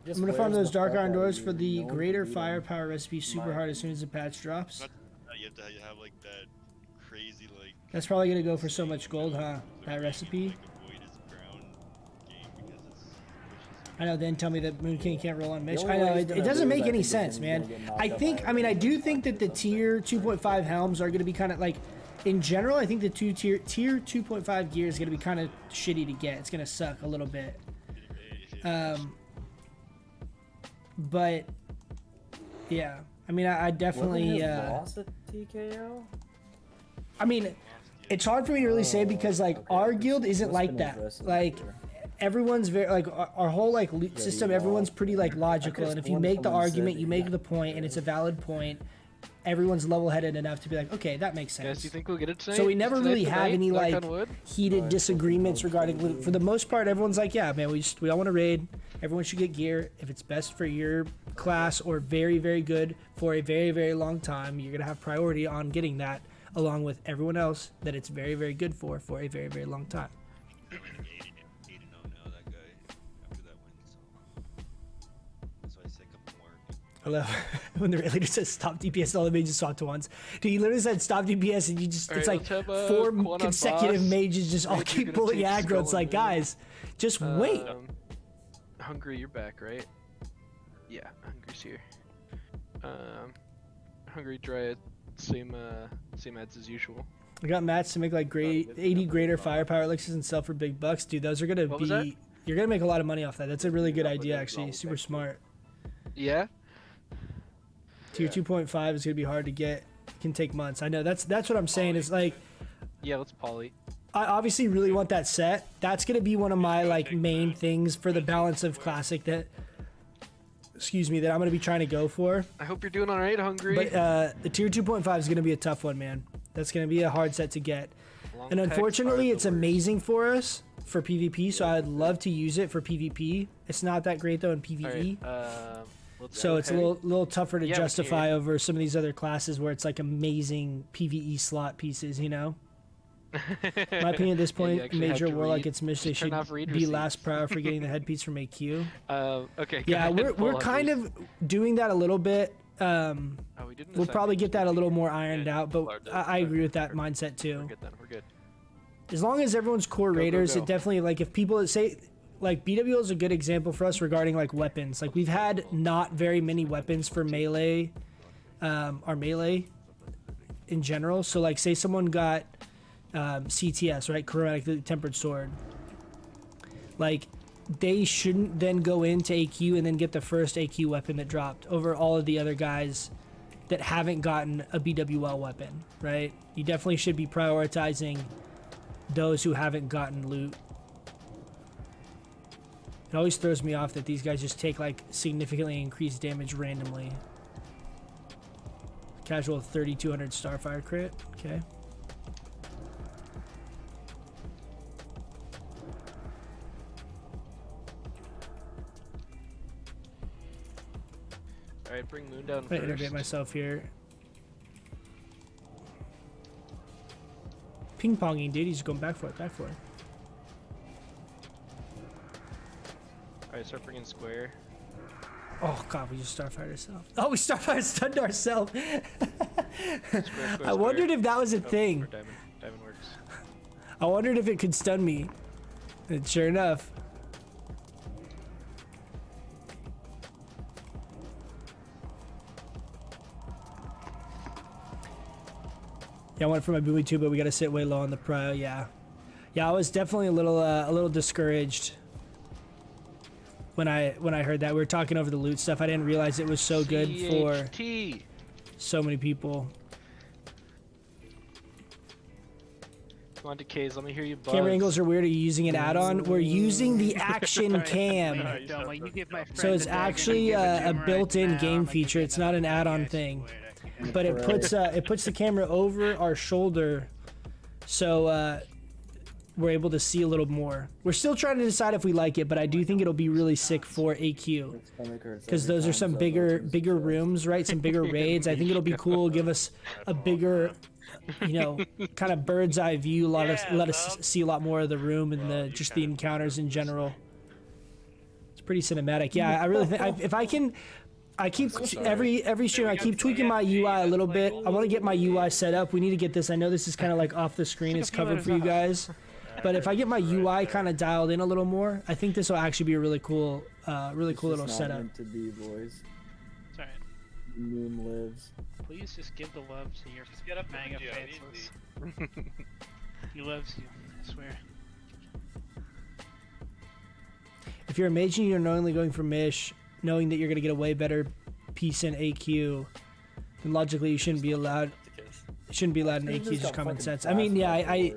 S6: Just
S1: I'm gonna farm
S6: wears
S1: those
S6: the
S1: Dark
S6: fuck
S1: Iron
S6: out of
S1: doors
S6: you.
S1: for the
S6: No one can
S1: greater
S6: beat him.
S1: firepower recipe super hard as soon as the patch drops.
S13: you have to have like that crazy like.
S1: That's probably gonna go for so much gold, huh? That recipe.
S13: Like avoid his ground game because it's
S1: I know. Then tell me that Moon King can't roll on Mitch.
S6: only
S1: I
S6: way
S1: know
S6: he's
S1: it
S6: gonna
S1: doesn't
S6: lose,
S1: make
S6: I
S1: any
S6: think, is
S1: sense,
S6: when
S1: man.
S6: he's gonna get knocked
S1: I
S6: out
S1: think.
S6: by
S1: I mean, I
S6: a
S1: do think that the tier 2.5 helms are gonna be kind of like, in general. I think the tier 2.5 gear is gonna be kind of shitty to get. It's gonna suck a little bit. But yeah, I mean, I definitely.
S6: Lost a TKO.
S1: I mean, it's hard for me to really say because like our guild isn't
S6: Must've
S1: like
S6: been
S1: that.
S6: impressive
S1: Like
S6: here.
S1: everyone's very like our whole like loot system.
S6: you
S1: Everyone's
S6: lost.
S1: pretty like logical,
S6: could've
S1: and if you
S6: sworn
S1: make the
S6: someone said
S1: argument,
S6: that
S1: you
S6: he
S1: make
S6: got
S1: the point, and it's a valid point. Everyone's level-headed enough to be like, okay, that makes
S11: Guys,
S1: sense.
S11: do you think we'll get it tonight?
S1: So we never
S11: Tonight's
S1: really
S11: the
S1: have
S11: night?
S1: any
S11: Knock
S1: like
S11: on wood?
S1: heated disagreements regarding loot. For the most part, everyone's like, yeah, man, we all want to raid. Everyone should get gear if it's best for your class or very, very good for a very, very long time. You're gonna have priority on getting that, along with everyone else that it's very, very good for a very, very long time.
S13: winning 8-0 now. That guy after that win, so that's why I say a couple more.
S1: I love when the raid leader says stop DPS, all the mages swapped to once. Dude, he literally said stop DPS, and you just, it's
S11: Alright,
S1: like
S11: let's have,
S1: 4
S11: Quan on
S1: consecutive
S11: boss.
S1: mages just all
S11: Raid, you're
S1: keep
S11: gonna
S1: pulling
S11: take
S1: aggro.
S11: Skull
S1: It's like,
S11: and Moon.
S1: guys, just wait.
S11: Hungry, you're back, right? Yeah, Hungry's here. Hungry Dryad, same ads as usual.
S1: I got Mats to make like 80 greater firepower elixirs and sell for big bucks. Dude, those are gonna
S11: What was that?
S1: be. You're gonna make a lot of money off that. That's a really good idea, actually. Super smart.
S11: Yeah.
S1: Tier 2.5 is gonna be hard to get. It can take months. I know. That's what I'm saying. Is like,
S11: Yeah, let's poly.
S1: I obviously really want that set. That's gonna be one of my like main things for the balance of classic that. Excuse me, that I'm gonna be trying to go for.
S11: I hope you're doing all right, Hungry.
S1: But the tier 2.5 is gonna be a tough one, man. That's gonna be a hard set to get.
S11: Long
S1: And
S11: text
S1: unfortunately,
S11: are
S1: it's
S11: the worst.
S1: amazing for us for PvP. So I'd love to use it for PvP. It's not that great though in PvE.
S11: Alright, let's
S1: So
S11: go
S1: it's a
S11: ahead.
S1: little tougher to
S11: Yeah, we
S1: justify
S11: can.
S1: over some of these other classes where it's like amazing PvE slot pieces, you know? My opinion at this
S11: Yeah, you
S1: point,
S11: actually have
S1: Major
S11: to
S1: Warlock
S11: read-
S1: gets Mitch, they
S11: just turn
S1: should
S11: off read
S1: be last
S11: receipts.
S1: prior for getting the headpiece from AQ.
S11: Okay. go
S1: Yeah,
S11: ahead,
S1: we're
S11: pull
S1: kind
S11: Hungry's.
S1: of doing that a little bit.
S11: Oh, we didn't
S1: We'll
S11: assign
S1: probably
S11: names
S1: get that a
S11: to
S1: little
S11: you.
S1: more ironed out, but I agree with that mindset too.
S11: We're good then. We're good.
S1: As long as everyone's core
S11: Go,
S1: raiders,
S11: go.
S1: it definitely like if people say like BWL is a good example for us regarding like weapons. Like we've had not very many weapons for melee, our melee in general. So like say someone got CTS, right, chromatically tempered sword. Like they shouldn't then go into AQ and then get the first AQ weapon that dropped over all of the other guys that haven't gotten a BWL weapon, right? You definitely should be prioritizing those who haven't gotten loot. It always throws me off that these guys just take like significantly increased damage randomly. Casual 3200 Starfire crit. Okay.
S11: Alright, bring Moon down
S1: I'm gonna innovate
S11: first.
S1: myself here. Ping ponging, dude. He's going back for it. Back for it.
S11: Alright, start bringing square.
S1: Oh god, we just starfired ourselves. Oh, we starfired stunned ourselves. I wondered if that was a thing.
S11: Diamond. Diamond works.
S1: I wondered if it could stun me. And sure enough. Yeah, I went for my buoy too, but we gotta sit way low on the prio. Yeah, I was definitely a little discouraged when I heard that. We were talking over the loot stuff. I didn't realize it was so good for
S11: CHT.
S1: so many people.
S11: Come on, Decays, let me hear you buzz.
S1: Camera angles are weird. Are you using an add-on? We're using the action cam. So it's actually a built-in game feature. It's not an add-on thing. But it puts the camera over our shoulder, so we're able to see a little more. We're still trying to decide if we like it, but I do think it'll be really sick for AQ, because those are some bigger rooms, right? Some bigger raids. I think it'll be cool. Give us a bigger, kind of bird's eye view. Let us see a lot more of the room and just the encounters in general. It's pretty cinematic. Yeah, I really think if I can. I keep every stream I keep tweaking my UI a little bit. I want to get my UI set up. We need to get this. I know this is kind of like off the screen. It's covered for you guys. But if I get my UI kind of dialed in a little more, I think this will actually be a really cool little setup.
S6: Meant to be, boys.
S4: It's alright.
S6: The moon lives.
S4: Please just give the love to your
S7: Just get up
S4: manga
S7: and do it,
S4: faceless. He loves you, I swear.
S1: If you're a mage and you're knowingly going for Mish, knowing that you're gonna get a way better piece in AQ, then logically you shouldn't be allowed. Shouldn't be allowed in AQ. Just common sense. I mean, yeah, I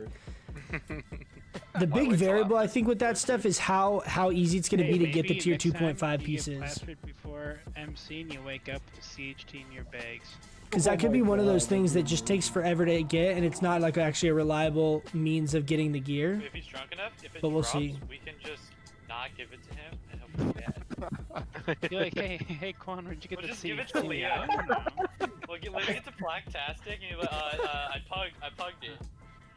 S1: the big variable I think with that stuff is how easy it's gonna be to get the tier 2.5 pieces.
S4: Before MC and you wake up with the CHT in your bags.
S1: Because that could be one of those things that just takes forever to get, and it's not like actually a reliable means of getting the gear.
S7: If he's drunk enough, if it
S1: But we'll
S7: drops,
S1: see.
S7: we can just not give it to him and he'll be dead.
S4: You're like, hey, Quan, where'd you get
S7: We'll
S4: the
S7: just
S4: CHT?
S7: give it to Leo. We'll let me get to Blacktastic and he's like, I pugged it.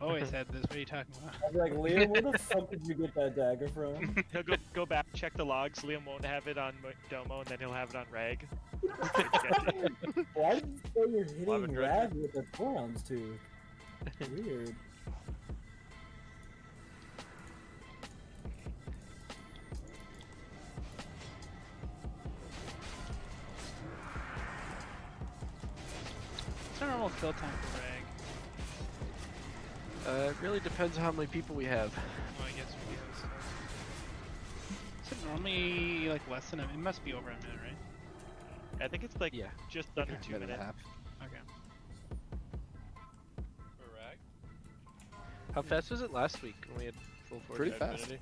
S4: Always had this. What are you talking about?
S6: I'd be like, Liam, where the fuck did you get that dagger from?
S9: He'll go back, check the logs. Liam won't have it on Domo, and then he'll have it on Rag.
S6: Why did you say you're hitting
S9: Lavender.
S6: Rag with the Toron's tooth? Weird.
S4: What's our normal kill time for Rag?
S11: It really depends on how many people we have.
S4: Oh, I guess we have. Is it normally like less than it must be over a minute, right?
S9: I think it's like just under 2 minutes.
S4: Okay.
S5: For Rag?
S11: How fast was it last week when we had full force?
S8: Pretty fast.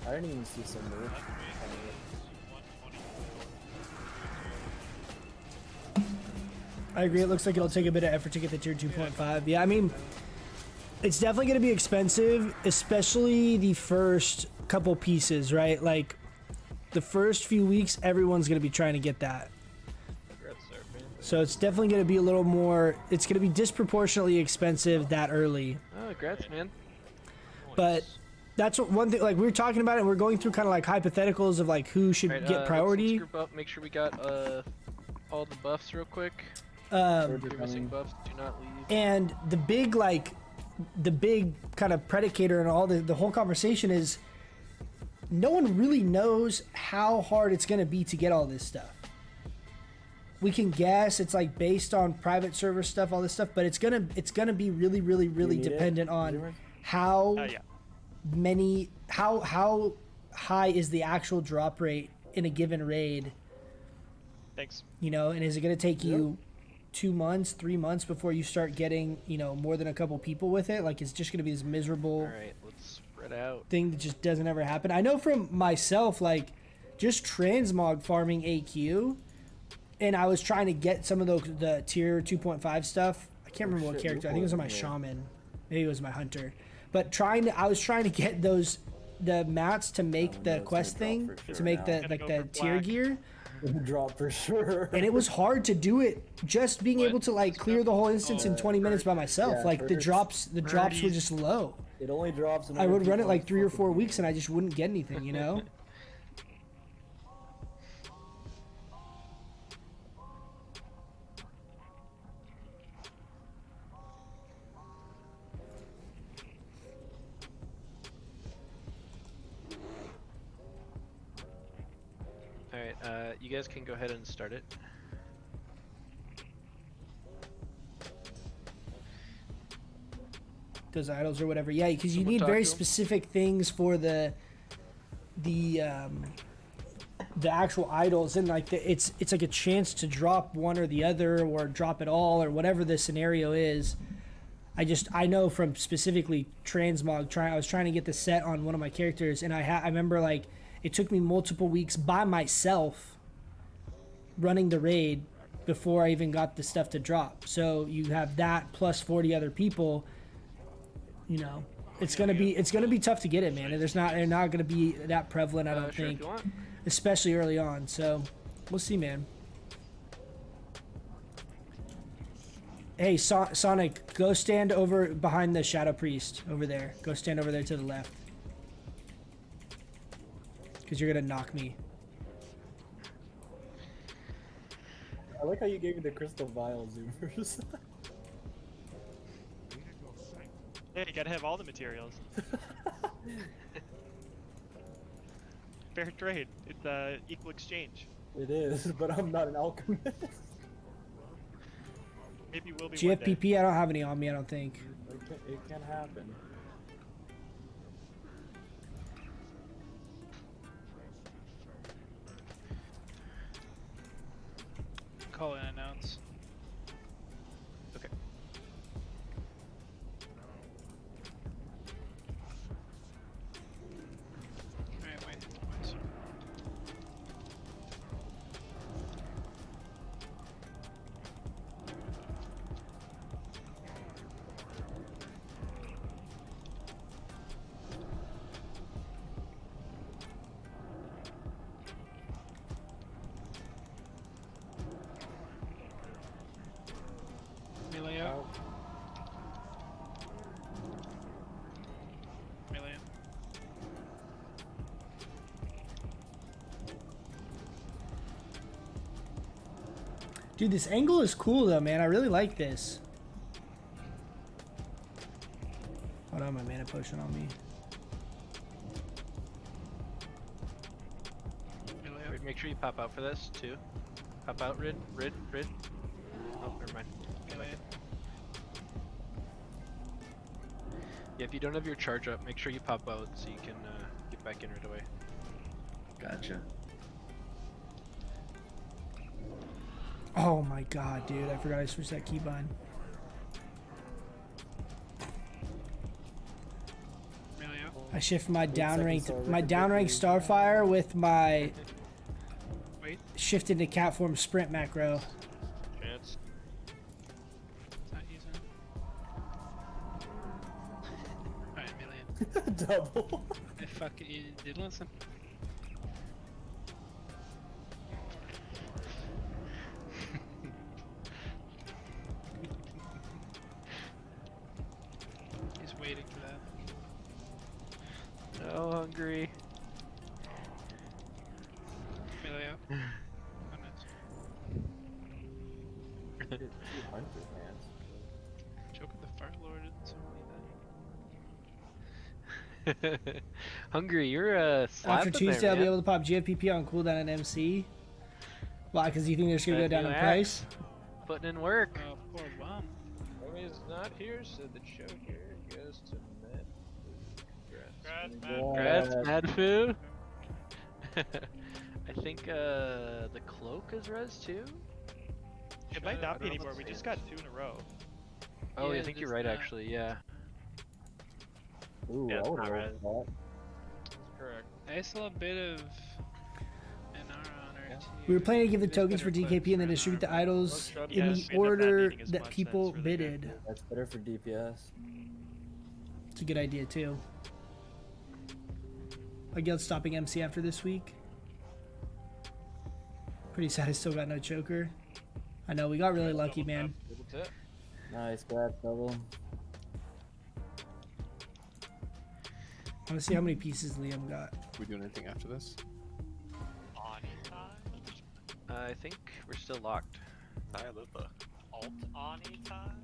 S6: I didn't even see some move.
S1: I agree. It looks like it'll take a bit of effort to get the tier 2.5. Yeah, I mean, it's definitely going to be expensive, especially the first couple pieces, right? Like, the first few weeks, everyone's going to be trying to get that. So it's definitely going to be a little more, it's going to be disproportionately expensive that early.
S11: Oh, congrats, man.
S1: But that's one thing, like, we were talking about it, we're going through kind of like hypotheticals of like who should
S11: Right,
S1: get priority.
S11: Let's group up, make sure we got all the buffs real quick.
S1: Um,
S11: If you're missing buffs, do not leave.
S1: And the big kind of predicator and all the whole conversation is no one really knows how hard it's going to be to get all this stuff. We can guess it's like based on private server stuff, all this stuff, but it's gonna be really, really, really dependent on how many, how high is the actual drop rate in a given raid.
S9: Thanks.
S1: You know, and is it gonna take you 2 months, 3 months before you start getting, more than a couple people with it? Like, it's just gonna be this miserable.
S11: All right, let's Spread out.
S1: thing that just doesn't ever happen. I know from myself, like, just transmog farming AQ, and I was trying to get some of the tier 2.5 stuff. I can't remember what character. I think it was on my shaman. Maybe it was my hunter. But I was trying to get the mats to make the quest thing, to make the tier gear.
S6: Drop for sure.
S1: And it was hard to do it just being able to like clear the whole instance in 20 minutes by myself.
S6: Yeah,
S1: like the drops were just low.
S6: It only drops.
S1: I would run it like 3 or 4 weeks and I just wouldn't get anything, you know?
S11: Alright, you guys can go ahead and start it.
S1: Those idols or whatever. Yeah, because you need very specific things for the actual idols, and like it's like a chance to drop one or the other or drop it all or whatever the scenario is. I know from specifically transmog. I was trying to get the set on one of my characters, and I remember like it took me multiple weeks by myself running the raid before I even got the stuff to drop. So you have that plus 40 other people. You know, it's gonna be tough to get it, man. And they're not gonna be that prevalent, I don't think, especially early on. So we'll see, man. Hey, Sonic, go stand over behind the Shadow Priest over there. Go stand over there to the left, because you're gonna knock me.
S6: I like how you gave me the crystal vial zoomers.
S9: Yeah, you gotta have all the materials. Fair trade. It's equal exchange.
S6: It is, but I'm not an alchemist.
S9: Maybe we'll be one day.
S1: GFPP, I don't have any on me, I don't think.
S6: It can happen.
S4: Call and announce.
S11: Okay.
S4: Alright, wait. Melee out. Melee in.
S1: Dude, this angle is cool though, man. I really like this. Hold on, my mana potion on me.
S11: Rid, make sure you pop out for this too. Pop out, Rid. Oh, never mind. Come back in. Yeah, if you don't have your charge up, make sure you pop out so you can get back in right away.
S3: Gotcha.
S1: Oh my god, dude. I forgot I switched that keybind.
S4: Melee out.
S1: I shift my downranked Starfire with my shift into cat form sprint macro.
S5: Chance.
S4: It's not using. Alright, melee in.
S6: Double.
S4: Hey, fuck it, you did listen. He's waiting for that.
S11: Oh, hungry.
S4: Melee out. Oh, nice. Joke with the Fire Lord and something like
S11: Hungry, you're slapping
S1: After Tuesday,
S11: there,
S1: I'll be
S11: man.
S1: able to pop GFPP on cooldown and MC. Why? Because you think they're just gonna go down in price?
S11: Putting in work.
S4: that. Oh, poor bomb.
S5: Tommy's not here, so the show here goes to Matt.
S11: Congrats, Madfu. I think the cloak is res too.
S9: It might not be anymore. We just got 2 in a row.
S11: Oh,
S4: Yeah,
S11: I think you're
S4: just
S11: right
S4: that.
S11: actually. Yeah.
S6: Ooh,
S10: Yeah,
S6: I
S10: it's
S6: would
S10: not
S6: roll
S10: red.
S6: for that.
S5: Correct.
S4: I saw a bit of an honor too.
S1: We were planning to give the
S9: It is
S1: tokens
S9: better
S1: for
S9: clips
S1: DKP and then
S9: for an
S1: distribute the
S9: armor.
S1: idols
S9: Most
S1: in
S9: yes,
S1: the
S9: we ended up not
S1: order
S9: needing as
S1: that
S9: much,
S1: people
S9: that's really good.
S1: bidded.
S6: That's better for DPS.
S1: It's a good idea too. A guild stopping MC after this week. Pretty sad I still got no choker. I know, we got really lucky, man.
S5: Double tip.
S6: Nice grab double.
S1: I want to see how many pieces Liam got.
S8: We doing anything after this?
S7: Ani time?
S11: I think we're still locked.
S8: I live the.
S7: Alt Ani time?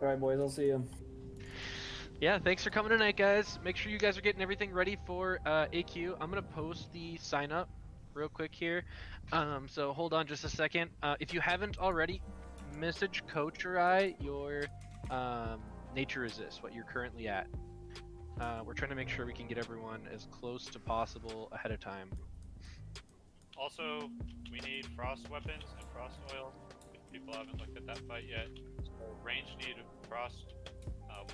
S6: Alright, boys, I'll see you.
S11: Yeah, thanks for coming tonight, guys. Make sure you guys are getting everything ready for AQ. I'm gonna post the sign up real quick here. So hold on just a second. If you haven't already, message Coach or I your nature resist, what you're currently at. We're trying to make sure we can get everyone as close to possible ahead of time.
S7: Also, we need frost weapons and frost oil. If people haven't looked at that fight yet. So range need frost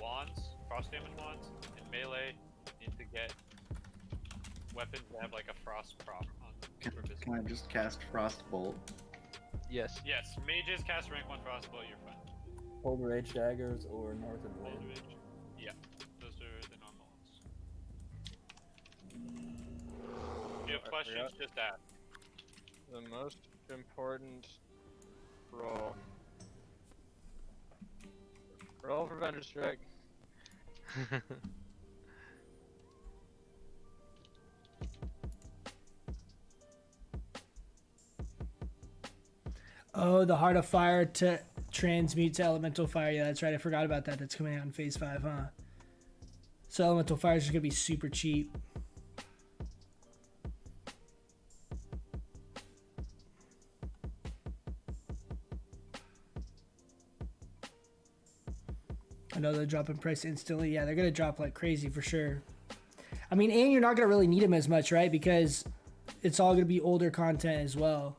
S7: wands, frost damage wands, and melee need to get weapons that have like a frost prop on them.
S3: Can I just cast Frostbolt?
S11: Yes.
S7: Yes, mages cast rank 1 frostbolt, you're fine.
S6: Cold Rage daggers or Northern
S7: Cold
S6: Blade.
S7: Rage. Yeah, those are the normal ones. If you have questions, just ask.
S5: The most important roll. Roll for Vendor Strike.
S1: Oh, the Heart of Fire to transmute to Elemental Fire. Yeah, that's right. I forgot about that. That's coming out in Phase 5, huh? So Elemental Fire is just going to be super cheap. I know they're dropping price instantly. Yeah, they're going to drop like crazy for sure. I mean, and you're not going to really need them as much, right? Because it's all going to be older content as well.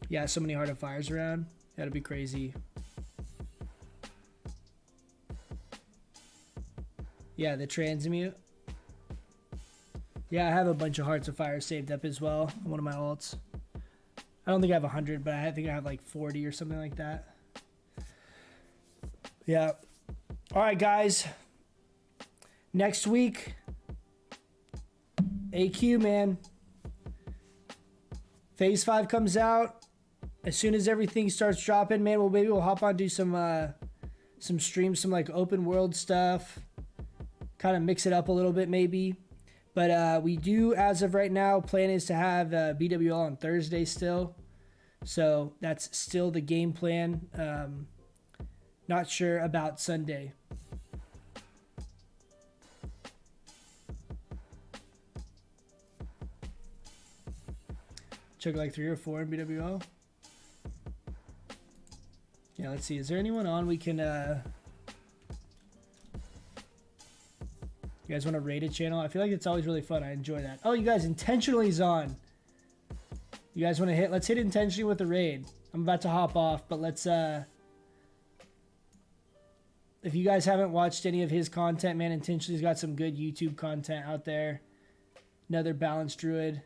S1: Yeah, so many Heart of Fires around. That'd be crazy. Yeah, the transmute. Yeah, I have a bunch of Hearts of Fire saved up as well on one of my alts. I don't think I have 100, but I think I have like 40 or something like that. Yeah. All right, guys. Next week, AQ, man. Phase 5 comes out. As soon as everything starts dropping, man, well, maybe we'll hop on, do some streams, some like open world stuff. Kind of mix it up a little bit, maybe. But we do, as of right now, plan is to have BWL on Thursday still. So that's still the game plan. Not sure about Sunday. Check like 3 or 4 in BWL. Yeah, let's see. Is there anyone on we can... You guys want to raid a channel? I feel like it's always really fun. I enjoy that. Oh, you guys, intentionally is on. You guys want to hit? Let's hit intentionally with a raid. I'm about to hop off, but let's... If you guys haven't watched any of his content, man, intentionally's got some good YouTube content out there. Another balanced druid.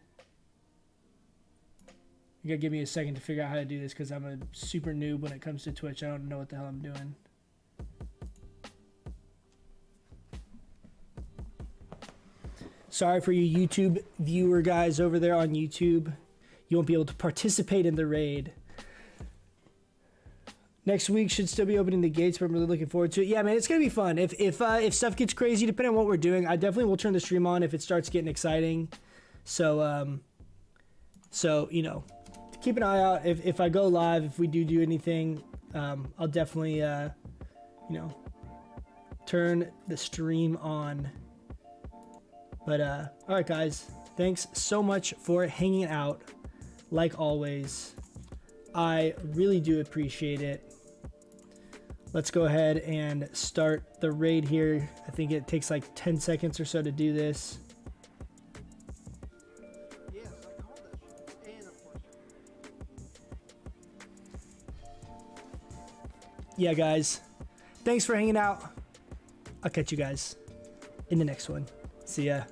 S1: You gotta give me a second to figure out how to do this because I'm a super noob when it comes to Twitch. I don't know what the hell I'm doing. Sorry for you YouTube viewer guys over there on YouTube. You won't be able to participate in the raid. Next week should still be opening the gates, but I'm really looking forward to it. Yeah, man, it's gonna be fun. If stuff gets crazy, depending on what we're doing, I definitely will turn the stream on if it starts getting exciting. So you know, keep an eye out. If I go live, if we do anything, I'll definitely you know, turn the stream on. But all right, guys, thanks so much for hanging out. Like always, I really do appreciate it. Let's go ahead and start the raid here. I think it takes like 10 seconds or so to do this. yeah, guys, thanks for hanging out. I'll catch you guys in the next one. See ya.